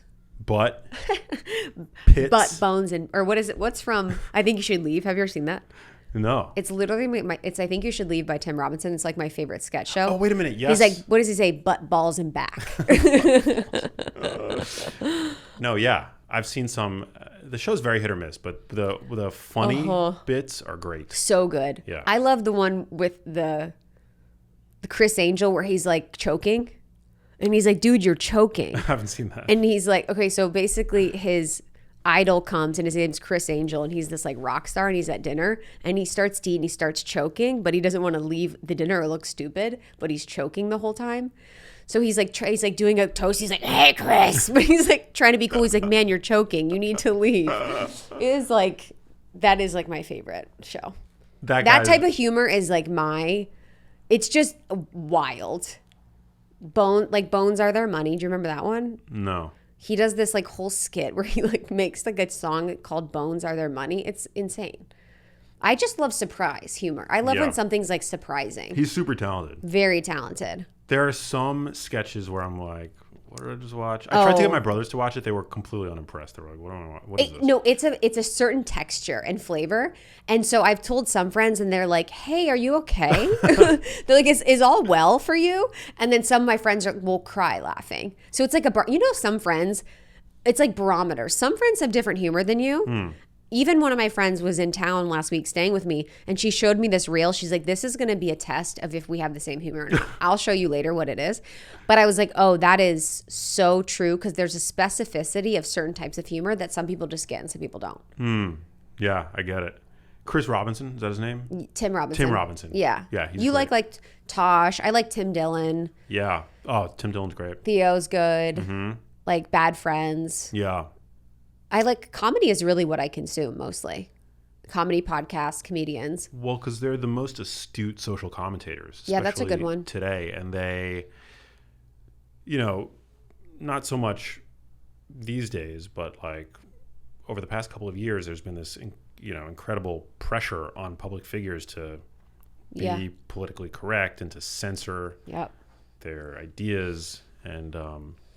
Speaker 1: Pits.
Speaker 2: Butt, bones, or what is it? What's from I Think You Should Leave? Have you ever seen that?
Speaker 1: No.
Speaker 2: It's literally it's I Think You Should Leave by Tim Robinson. It's like my favorite sketch show.
Speaker 1: Oh, wait a minute. Yes.
Speaker 2: He's like, what does he say? Butt, balls, and back.
Speaker 1: No, yeah. I've seen some. The show's very hit or miss, but the funny bits are great.
Speaker 2: So good.
Speaker 1: Yeah.
Speaker 2: I love the one with the Chris Angel where he's like choking. And he's like, dude, you're choking.
Speaker 1: I haven't seen that.
Speaker 2: And he's like, okay, so basically his idol comes and his name's Chris Angel and he's this like rock star and he's at dinner and he starts to eat and he starts choking, but he doesn't want to leave the dinner or look stupid, but he's choking the whole time. So he's like doing a toast. He's like, hey, Chris. But he's like trying to be cool. He's like, man, you're choking. You need to leave. That is like my favorite show. That type of humor is like it's just wild. Bones Are Their Money. Do you remember that one?
Speaker 1: No.
Speaker 2: He does this like whole skit where he like makes like a song called Bones Are Their Money. It's insane. I just love surprise humor. I love when something's like surprising.
Speaker 1: He's super talented.
Speaker 2: Very talented.
Speaker 1: There are some sketches where I'm like, what did I just watch? I tried to get my brothers to watch it. They were completely unimpressed. They were like, what is this?
Speaker 2: No, it's a certain texture and flavor. And so I've told some friends and they're like, hey, are you okay? They're like, is all well for you? And then some of my friends will cry laughing. So it's like some friends, it's like barometers. Some friends have different humor than you. Even one of my friends was in town last week staying with me and she showed me this reel. She's like, this is going to be a test of if we have the same humor or not. I'll show you later what it is. But I was like, oh, that is so true because there's a specificity of certain types of humor that some people just get and some people don't.
Speaker 1: Yeah, I get it. Chris Robinson, is that his name?
Speaker 2: Tim Robinson. Yeah.
Speaker 1: Yeah, he's
Speaker 2: you
Speaker 1: great.
Speaker 2: like Tosh. I like Tim Dillon.
Speaker 1: Yeah. Oh, Tim Dillon's great.
Speaker 2: Theo's good. Like Bad Friends.
Speaker 1: Yeah.
Speaker 2: I like comedy is really what I consume mostly. Comedy podcasts, comedians.
Speaker 1: Well, because they're the most astute social commentators.
Speaker 2: Yeah, that's a good one.
Speaker 1: Today. And they, not so much these days, but like over the past couple of years, there's been this, incredible pressure on public figures to be politically correct and to censor their ideas. And,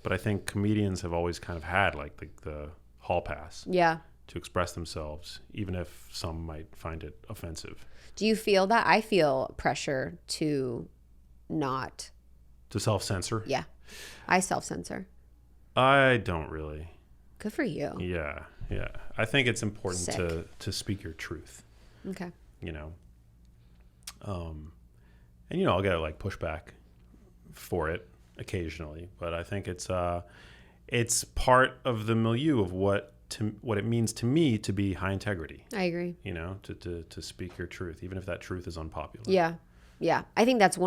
Speaker 1: but I think comedians have always kind of had like the hall pass to express themselves, even if some might find it offensive.
Speaker 2: Do you feel that? I feel pressure to
Speaker 1: self-censor?
Speaker 2: Yeah. I self-censor.
Speaker 1: I don't really.
Speaker 2: Good for you.
Speaker 1: Yeah. I think it's important to speak your truth.
Speaker 2: Okay.
Speaker 1: And I'll get like pushback for it occasionally, but I think it's part of the milieu of what it means to me to be high integrity.
Speaker 2: I agree.
Speaker 1: To speak your truth, even if that truth is unpopular.
Speaker 2: Yeah. I think that's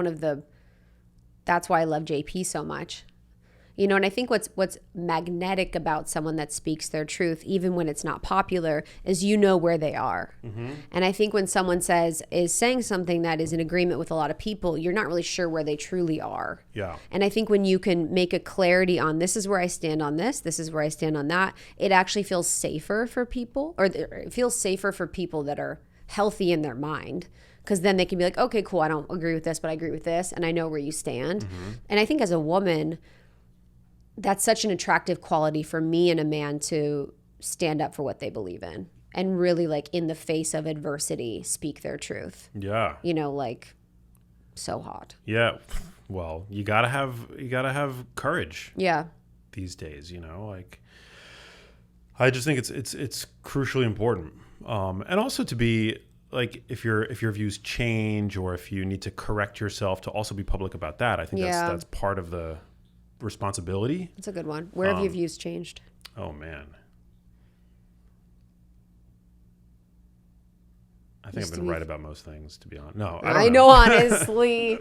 Speaker 2: that's why I love JP so much. And I think what's magnetic about someone that speaks their truth, even when it's not popular, is where they are. And I think when someone is saying something that is in agreement with a lot of people, you're not really sure where they truly are.
Speaker 1: Yeah.
Speaker 2: And I think when you can make a clarity on this is where I stand on this is where I stand on that, it actually feels safer for people, or it feels safer for people that are healthy in their mind. Because then they can be like, okay, cool, I don't agree with this, but I agree with this, and I know where you stand. And I think as a woman, that's such an attractive quality for me and a man to stand up for what they believe in and really like in the face of adversity, speak their truth.
Speaker 1: Yeah.
Speaker 2: Like so hot.
Speaker 1: Yeah. Well, you gotta have courage.
Speaker 2: Yeah.
Speaker 1: These days, like I just think it's crucially important. And also to be like, if your views change or if you need to correct yourself, to also be public about that. I think that's part of the responsibility.
Speaker 2: That's a good one. Where have your views changed?
Speaker 1: Oh man, I think I've been right about most things, to be honest. No, I don't know.
Speaker 2: Honestly.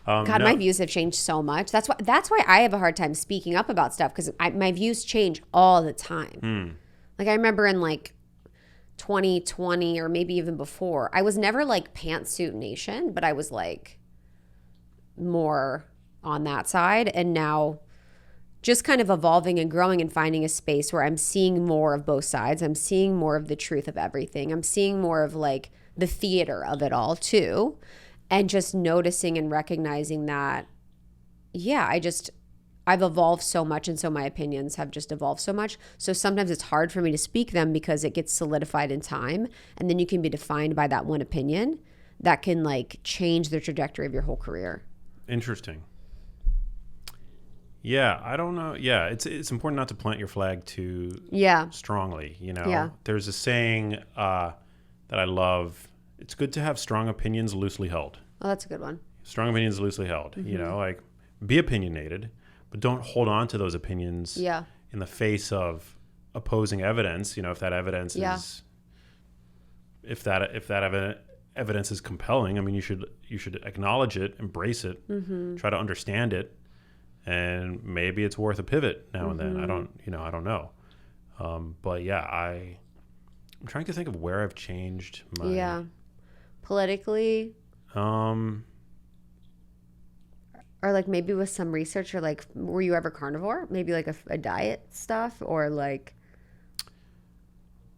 Speaker 2: My views have changed so much. That's why I have a hard time speaking up about stuff, because my views change all the time. Like I remember in like 2020 or maybe even before, I was never like pantsuit nation, but I was like more on that side, and now just kind of evolving and growing and finding a space where I'm seeing more of both sides. I'm seeing more of the truth of everything. I'm seeing more of like the theater of it all too, and just noticing and recognizing that I've evolved so much, and so my opinions have just evolved so much. So sometimes it's hard for me to speak them because it gets solidified in time, and then you can be defined by that one opinion that can like change the trajectory of your whole career.
Speaker 1: Interesting. Yeah, I don't know. Yeah, it's important not to plant your flag too strongly. You know, there's a saying that I love. It's good to have strong opinions loosely held.
Speaker 2: Oh, that's a good one.
Speaker 1: Strong opinions loosely held. You know, like be opinionated, but don't hold on to those opinions in the face of opposing evidence. You know, if that evidence is if that evidence is compelling, I mean, you should acknowledge it, embrace it, try to understand it. And maybe it's worth a pivot now and then. I don't know. But yeah, I'm trying to think of where I've changed my
Speaker 2: politically.
Speaker 1: Or
Speaker 2: like maybe with some research, or like, were you ever carnivore? Maybe like a diet stuff, or like.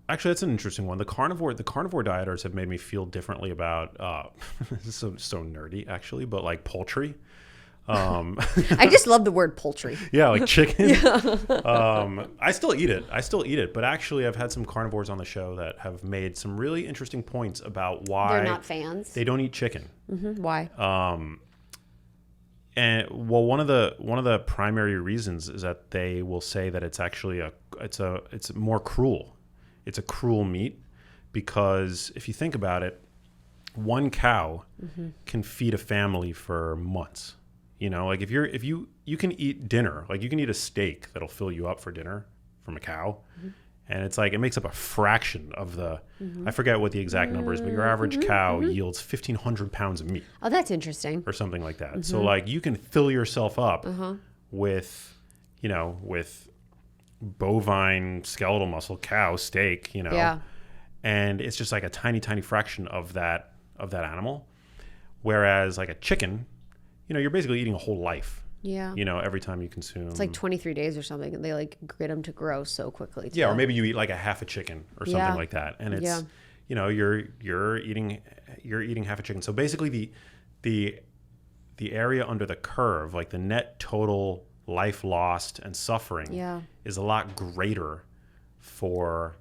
Speaker 1: Actually, that's an interesting one. The carnivore dieters have made me feel differently about. This is so nerdy, actually, but like poultry.
Speaker 2: I just love the word poultry.
Speaker 1: Yeah, like chicken. I still eat it, but actually I've had some carnivores on the show that have made some really interesting points about why
Speaker 2: they're not fans.
Speaker 1: They don't eat chicken.
Speaker 2: Why?
Speaker 1: And well, one of the primary reasons is that they will say that it's actually it's more cruel. It's a cruel meat because if you think about it, one cow can feed a family for months. You know, like if you can eat dinner, like you can eat a steak that'll fill you up for dinner from a cow. And it's like, it makes up a fraction of the, I forget what the exact number is, but your average cow yields 1,500 pounds of meat.
Speaker 2: Oh, that's interesting.
Speaker 1: Or something like that. So like you can fill yourself up with bovine skeletal muscle, cow, steak, and it's just like a tiny, tiny fraction of that animal. Whereas like a chicken, you're basically eating a whole life.
Speaker 2: Yeah.
Speaker 1: Every time you consume.
Speaker 2: It's like 23 days or something, and they like get them to grow so quickly. Too.
Speaker 1: Yeah, or maybe you eat like a half a chicken or something like that, and it's you're eating half a chicken. So basically, the area under the curve, like the net total life lost and suffering, is a lot greater for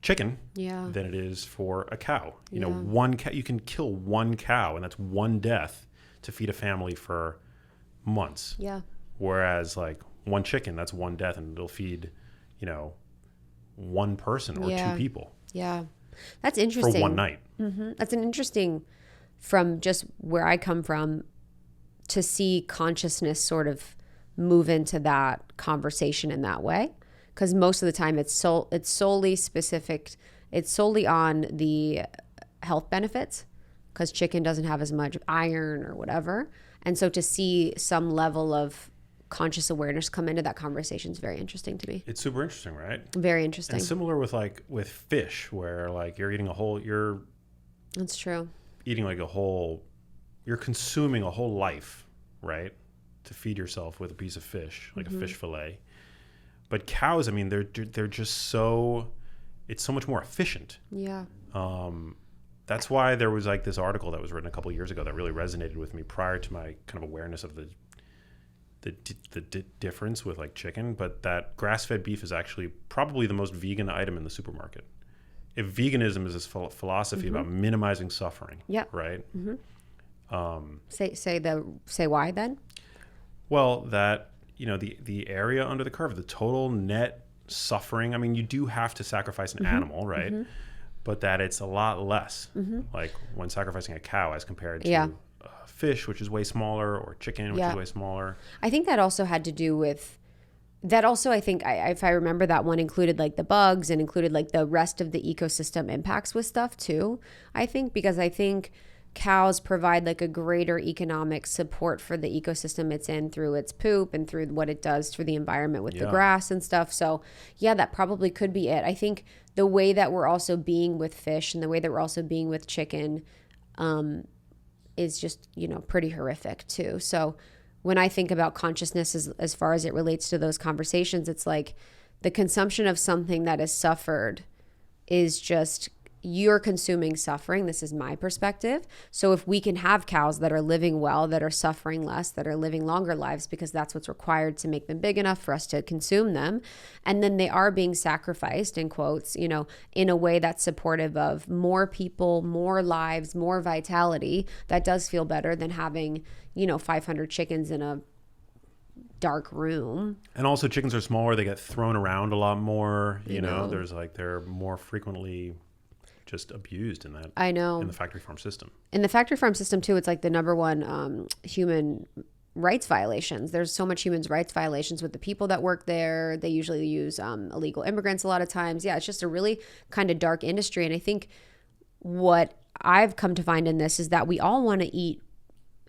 Speaker 1: chicken than it is for a cow. One cow, you can kill one cow, and that's one death to feed a family for months. Yeah. Whereas like one chicken, that's one death, and it'll feed, one person or two people.
Speaker 2: Yeah. That's interesting.
Speaker 1: For one night.
Speaker 2: That's an interesting, from just where I come from, to see consciousness sort of move into that conversation in that way. Because most of the time it's solely specific. It's solely on the health benefits, because chicken doesn't have as much iron or whatever. And so to see some level of conscious awareness come into that conversation is very interesting to me.
Speaker 1: It's super interesting, right?
Speaker 2: Very interesting.
Speaker 1: And similar with fish, where like you're eating
Speaker 2: That's true.
Speaker 1: Eating like you're consuming a whole life, right? To feed yourself with a piece of fish, like a fish fillet. But cows, I mean, they're just it's so much more efficient. Yeah. That's why there was like this article that was written a couple of years ago that really resonated with me prior to my kind of awareness of the difference with like chicken. But that grass-fed beef is actually probably the most vegan item in the supermarket. If veganism is this philosophy about minimizing suffering, right?
Speaker 2: Say why then?
Speaker 1: Well, that the area under the curve, the total net suffering. I mean, you do have to sacrifice an animal, right? But that it's a lot less, like when sacrificing a cow as compared to fish, which is way smaller, or chicken, which is way smaller.
Speaker 2: I think that also had to do with that. Also, I think if I remember, that one included like the bugs and included like the rest of the ecosystem impacts with stuff too. I think because cows provide like a greater economic support for the ecosystem it's in through its poop and through what it does for the environment with the grass and stuff. So that probably could be it. I think the way that we're also being with fish and the way that we're also being with chicken is just, pretty horrific too. So when I think about consciousness as far as it relates to those conversations, it's like the consumption of something that has suffered is just, you're consuming suffering. This is my perspective. So if we can have cows that are living well, that are suffering less, that are living longer lives, because that's what's required to make them big enough for us to consume them. And then they are being sacrificed, in quotes, you know, in a way that's supportive of more people, more lives, more vitality. That does feel better than having, you know, 500 chickens in a dark room.
Speaker 1: And also chickens are smaller. They get thrown around a lot more. You know, there's like, they're more frequently just abused in that.
Speaker 2: I know.
Speaker 1: In the factory farm system.
Speaker 2: In the factory farm system too, it's like the number one human rights violations. There's so much human rights violations with the people that work there. They usually use illegal immigrants a lot of times. Yeah, it's just a really kind of dark industry. And I think what I've come to find in this is that we all want to eat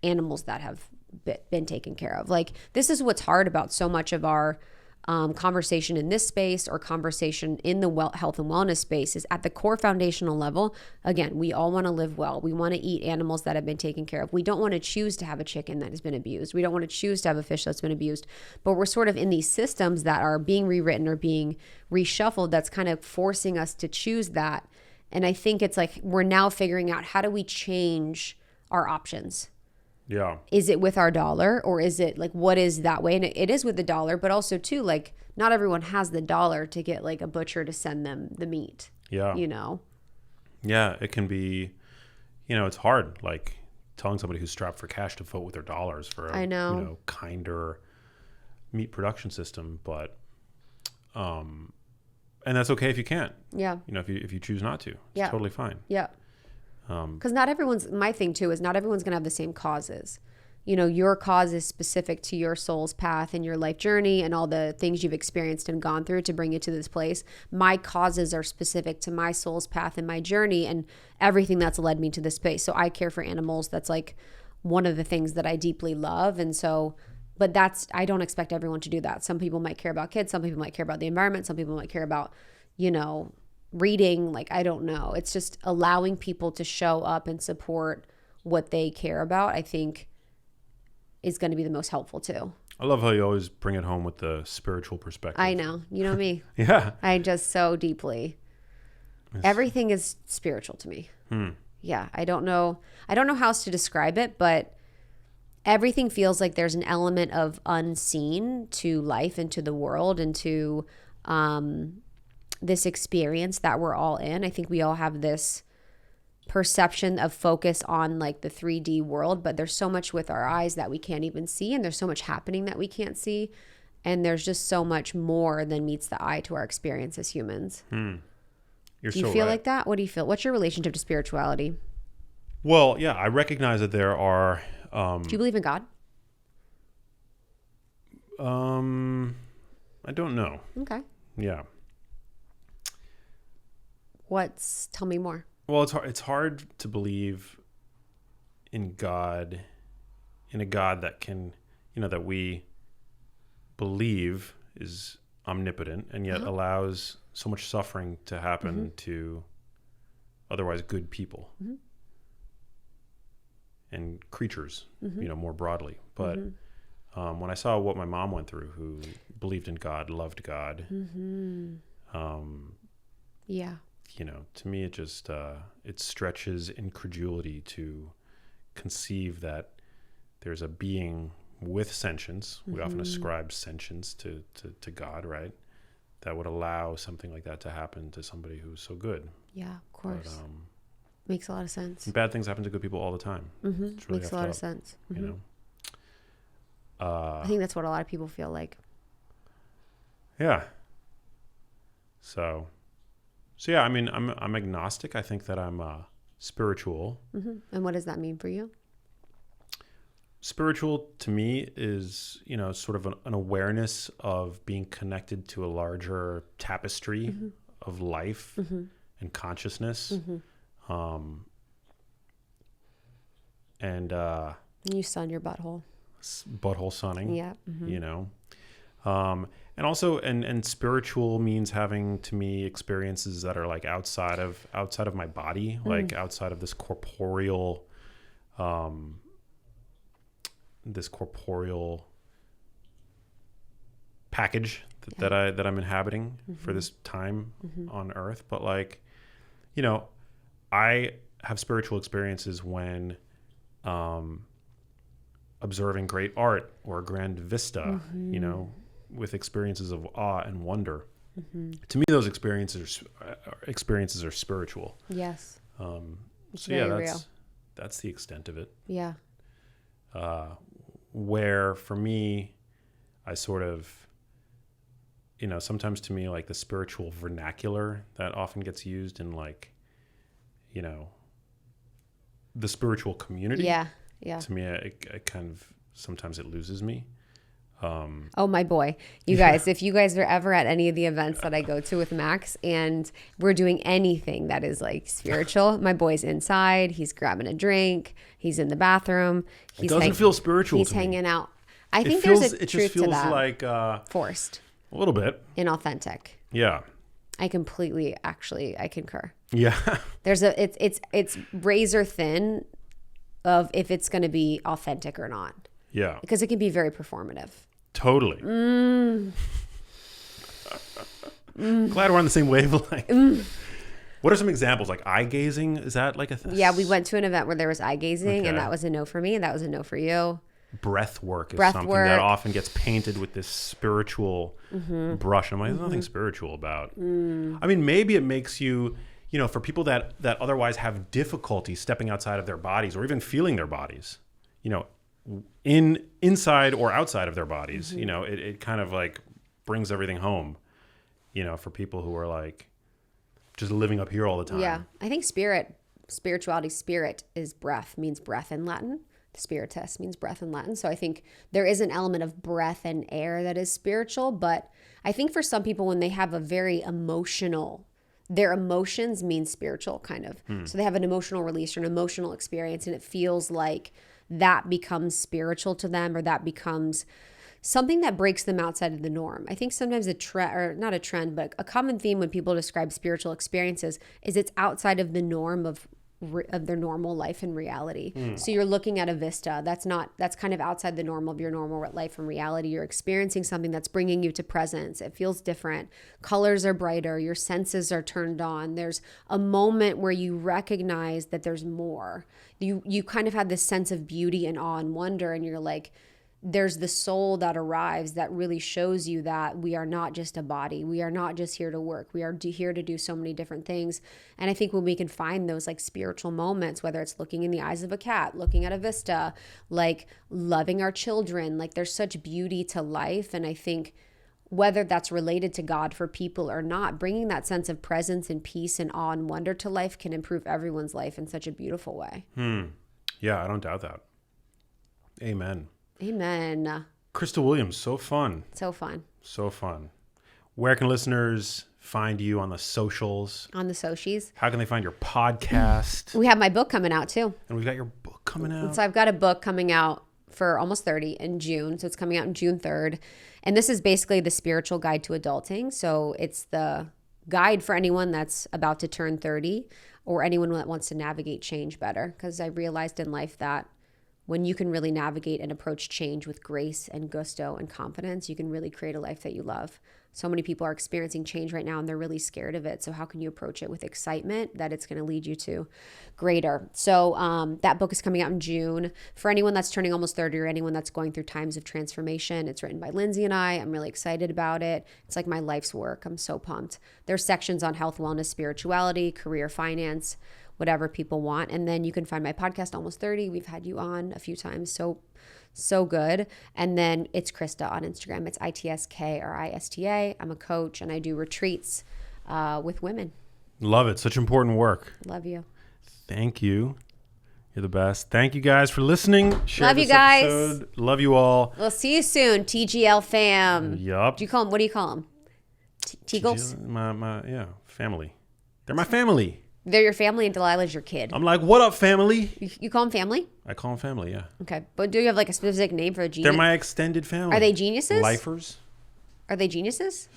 Speaker 2: animals that have been taken care of. Like, this is what's hard about so much of our conversation in this space, or conversation in the health and wellness space, is at the core foundational level. Again, we all want to live well. We want to eat animals that have been taken care of. We don't want to choose to have a chicken that has been abused. We don't want to choose to have a fish that's been abused. But we're sort of in these systems that are being rewritten or being reshuffled that's kind of forcing us to choose that. And I think it's like we're now figuring out, how do we change our options?
Speaker 1: Yeah.
Speaker 2: Is it with our dollar, or is it like, what is that way? And it is with the dollar, but also too, like, not everyone has the dollar to get like a butcher to send them the meat.
Speaker 1: Yeah.
Speaker 2: You know?
Speaker 1: Yeah. It can be, you know, it's hard, like telling somebody who's strapped for cash to vote with their dollars for a,
Speaker 2: I know.
Speaker 1: you know, kinder meat production system. But, and that's okay if you can't.
Speaker 2: Yeah.
Speaker 1: You know, if you choose not to, it's
Speaker 2: Yeah.
Speaker 1: totally fine.
Speaker 2: Yeah. Because not everyone's, my thing too is not everyone's going to have the same causes. You know, your cause is specific to your soul's path and your life journey and all the things you've experienced and gone through to bring you to this place. My causes are specific to my soul's path and my journey and everything that's led me to this space. So I care for animals. That's like one of the things that I deeply love. And so, but that's, I don't expect everyone to do that. Some people might care about kids. Some people might care about the environment. Some people might care about, you know, reading. Like, I don't know. It's just allowing people to show up and support what they care about, I think, is going to be the most helpful too.
Speaker 1: I love how you always bring it home with the spiritual perspective.
Speaker 2: I know. You know me.
Speaker 1: Yeah.
Speaker 2: I just so deeply. Everything is spiritual to me. Yeah. I don't know how else to describe it, but everything feels like there's an element of unseen to life and to the world and to this experience that we're all in. I think we all have this perception of focus on like the 3D world, but there's so much with our eyes that we can't even see, and there's so much happening that we can't see, and there's just so much more than meets the eye to our experience as humans.
Speaker 1: You're
Speaker 2: do you
Speaker 1: so
Speaker 2: feel
Speaker 1: right.
Speaker 2: like that? What do you feel? What's your relationship to spirituality?
Speaker 1: Well, yeah, I recognize that there are
Speaker 2: Do you believe in God?
Speaker 1: I don't know.
Speaker 2: Okay.
Speaker 1: Yeah.
Speaker 2: Tell me more.
Speaker 1: Well, it's hard to believe in God, in a God that can, you know, that we believe is omnipotent and yet allows so much suffering to happen to otherwise good people and creatures, you know, more broadly. But when I saw what my mom went through, who believed in God, loved God,
Speaker 2: Yeah.
Speaker 1: you know, to me, it just, it stretches incredulity to conceive that there's a being with sentience. We often ascribe sentience to God, right? That would allow something like that to happen to somebody who's so good.
Speaker 2: Yeah, of course.
Speaker 1: But,
Speaker 2: makes a lot of sense.
Speaker 1: bad things happen to good people all the time. It's really
Speaker 2: Makes a lot of
Speaker 1: effed up,
Speaker 2: sense.
Speaker 1: you know?
Speaker 2: I think that's what a lot of people feel like.
Speaker 1: Yeah. So yeah, I mean, I'm agnostic. I think that I'm spiritual.
Speaker 2: And what does that mean for you?
Speaker 1: Spiritual to me is, you know, sort of an awareness of being connected to a larger tapestry of life and consciousness. And
Speaker 2: You sun your butthole.
Speaker 1: butthole sunning.
Speaker 2: Yeah.
Speaker 1: You know. And also, and spiritual means having, to me, experiences that are like outside of my body, like outside of this corporeal package that I'm inhabiting for this time on Earth. But like, you know, I have spiritual experiences when observing great art or a grand vista, you know, with experiences of awe and wonder. To me, those experiences are spiritual.
Speaker 2: Yes.
Speaker 1: So yeah,
Speaker 2: very real.
Speaker 1: that's the extent of it.
Speaker 2: Yeah.
Speaker 1: Where for me, I sort of, you know, sometimes to me, like the spiritual vernacular that often gets used in, like, you know, the spiritual community.
Speaker 2: Yeah. Yeah.
Speaker 1: To me, it kind of, sometimes it loses me.
Speaker 2: Oh, my boy. You guys, if you guys are ever at any of the events that I go to with Max and we're doing anything that is like spiritual, my boy's inside. He's grabbing a drink. He's in the bathroom.
Speaker 1: It doesn't feel spiritual
Speaker 2: He's
Speaker 1: to me.
Speaker 2: hanging out. I think
Speaker 1: feels,
Speaker 2: there's a
Speaker 1: it
Speaker 2: truth
Speaker 1: just feels
Speaker 2: to that.
Speaker 1: like
Speaker 2: Forced.
Speaker 1: a little bit.
Speaker 2: Inauthentic.
Speaker 1: Yeah.
Speaker 2: I completely, actually, I concur.
Speaker 1: Yeah.
Speaker 2: There's it's razor thin of if it's going to be authentic or not.
Speaker 1: Yeah.
Speaker 2: Because it can be very performative.
Speaker 1: Totally. Glad we're on the same wavelength. What are some examples? Like eye gazing? Is that like a thing?
Speaker 2: Yeah, we went to an event where there was eye gazing, and that was a no for me, and that was a no for you.
Speaker 1: Breath work is
Speaker 2: Breath
Speaker 1: something
Speaker 2: work.
Speaker 1: that often gets painted with this spiritual brush. I'm like, there's nothing spiritual about. I mean, maybe it makes you, you know, for people that otherwise have difficulty stepping outside of their bodies or even feeling their bodies, you know, inside or outside of their bodies, you know, it kind of like brings everything home, you know, for people who are like just living up here all the time.
Speaker 2: Yeah, I think spirituality, spirit is breath, means breath in Latin. Spiritus means breath in Latin. So I think there is an element of breath and air that is spiritual. But I think for some people, when they have a very their emotions mean spiritual kind of. So they have an emotional release or an emotional experience, and it feels like that becomes spiritual to them, or that becomes something that breaks them outside of the norm. I think sometimes a trend, or not a trend, but a common theme when people describe spiritual experiences is it's outside of the norm of their normal life and reality. So you're looking at a vista that's kind of outside the norm of your normal life and reality. You're experiencing something that's bringing you to presence. It feels different. Colors are brighter. Your senses are turned on. There's a moment where you recognize that there's more. You kind of had this sense of beauty and awe and wonder, and you're like, there's the soul that arrives that really shows you that we are not just a body. We are not just here to work. We are here to do so many different things. And I think when we can find those like spiritual moments, whether it's looking in the eyes of a cat, looking at a vista, like loving our children, like there's such beauty to life. And I think whether that's related to God for people or not, bringing that sense of presence and peace and awe and wonder to life can improve everyone's life in such a beautiful way.
Speaker 1: Yeah, I don't doubt that. Amen.
Speaker 2: Amen.
Speaker 1: Krista Williams, so fun.
Speaker 2: So fun.
Speaker 1: So fun. Where can listeners find you on the socials?
Speaker 2: On the socials.
Speaker 1: How can they find your podcast?
Speaker 2: We have my book coming out too.
Speaker 1: And we've got your book coming out.
Speaker 2: So I've got a book coming out for Almost 30 in June. So it's coming out in June 3rd. And this is basically the spiritual guide to adulting. So it's the guide for anyone that's about to turn 30 or anyone that wants to navigate change better. Because I realized in life that when you can really navigate and approach change with grace and gusto and confidence, you can really create a life that you love. So many people are experiencing change right now and they're really scared of it. So how can you approach it with excitement that it's going to lead you to greater? So that book is coming out in June. For anyone that's turning almost 30 or anyone that's going through times of transformation, it's written by Lindsay and I. I'm really excited about it. It's like my life's work. I'm so pumped. There's sections on health, wellness, spirituality, career, finance, whatever people want. And then you can find my podcast, Almost 30. We've had you on a few times. So good. And then it's Krista on Instagram. It's ITSKRISTA. I'm a coach and I do retreats with women.
Speaker 1: Love it. Such important work.
Speaker 2: Love you.
Speaker 1: Thank you. You're the best. Thank you guys for listening. Share
Speaker 2: Love you
Speaker 1: this
Speaker 2: guys.
Speaker 1: episode. Love you all.
Speaker 2: We'll see you soon. TGL fam.
Speaker 1: Yup.
Speaker 2: What do you call them? Teagles?
Speaker 1: Yeah, family. They're my family.
Speaker 2: They're your family and Delilah's your kid.
Speaker 1: I'm like, what up, family?
Speaker 2: You call them family?
Speaker 1: I call them family, yeah.
Speaker 2: Okay. But do you have like a specific name for a genius?
Speaker 1: They're my extended family.
Speaker 2: Are they geniuses?
Speaker 1: Lifers.
Speaker 2: Are they geniuses?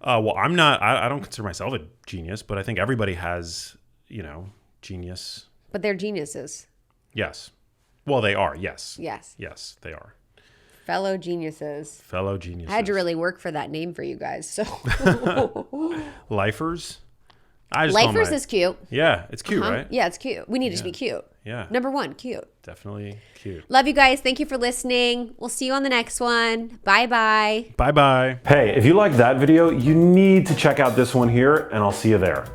Speaker 1: Well, I'm not, I don't consider myself a genius, but I think everybody has, genius.
Speaker 2: But they're geniuses.
Speaker 1: Yes. Well, they are, yes.
Speaker 2: Yes.
Speaker 1: Yes, they are.
Speaker 2: Fellow geniuses.
Speaker 1: Fellow geniuses.
Speaker 2: I had to really work for that name for you guys. So
Speaker 1: Lifers? I just call
Speaker 2: Lifers is cute.
Speaker 1: Yeah, it's cute, right?
Speaker 2: Yeah, it's cute. We need it to be cute.
Speaker 1: Yeah.
Speaker 2: Number 1, cute.
Speaker 1: Definitely cute.
Speaker 2: Love you guys. Thank you for listening. We'll see you on the next one. Bye-bye.
Speaker 1: Bye-bye.
Speaker 4: Hey, if you like that video, you need to check out this one here, and I'll see you there.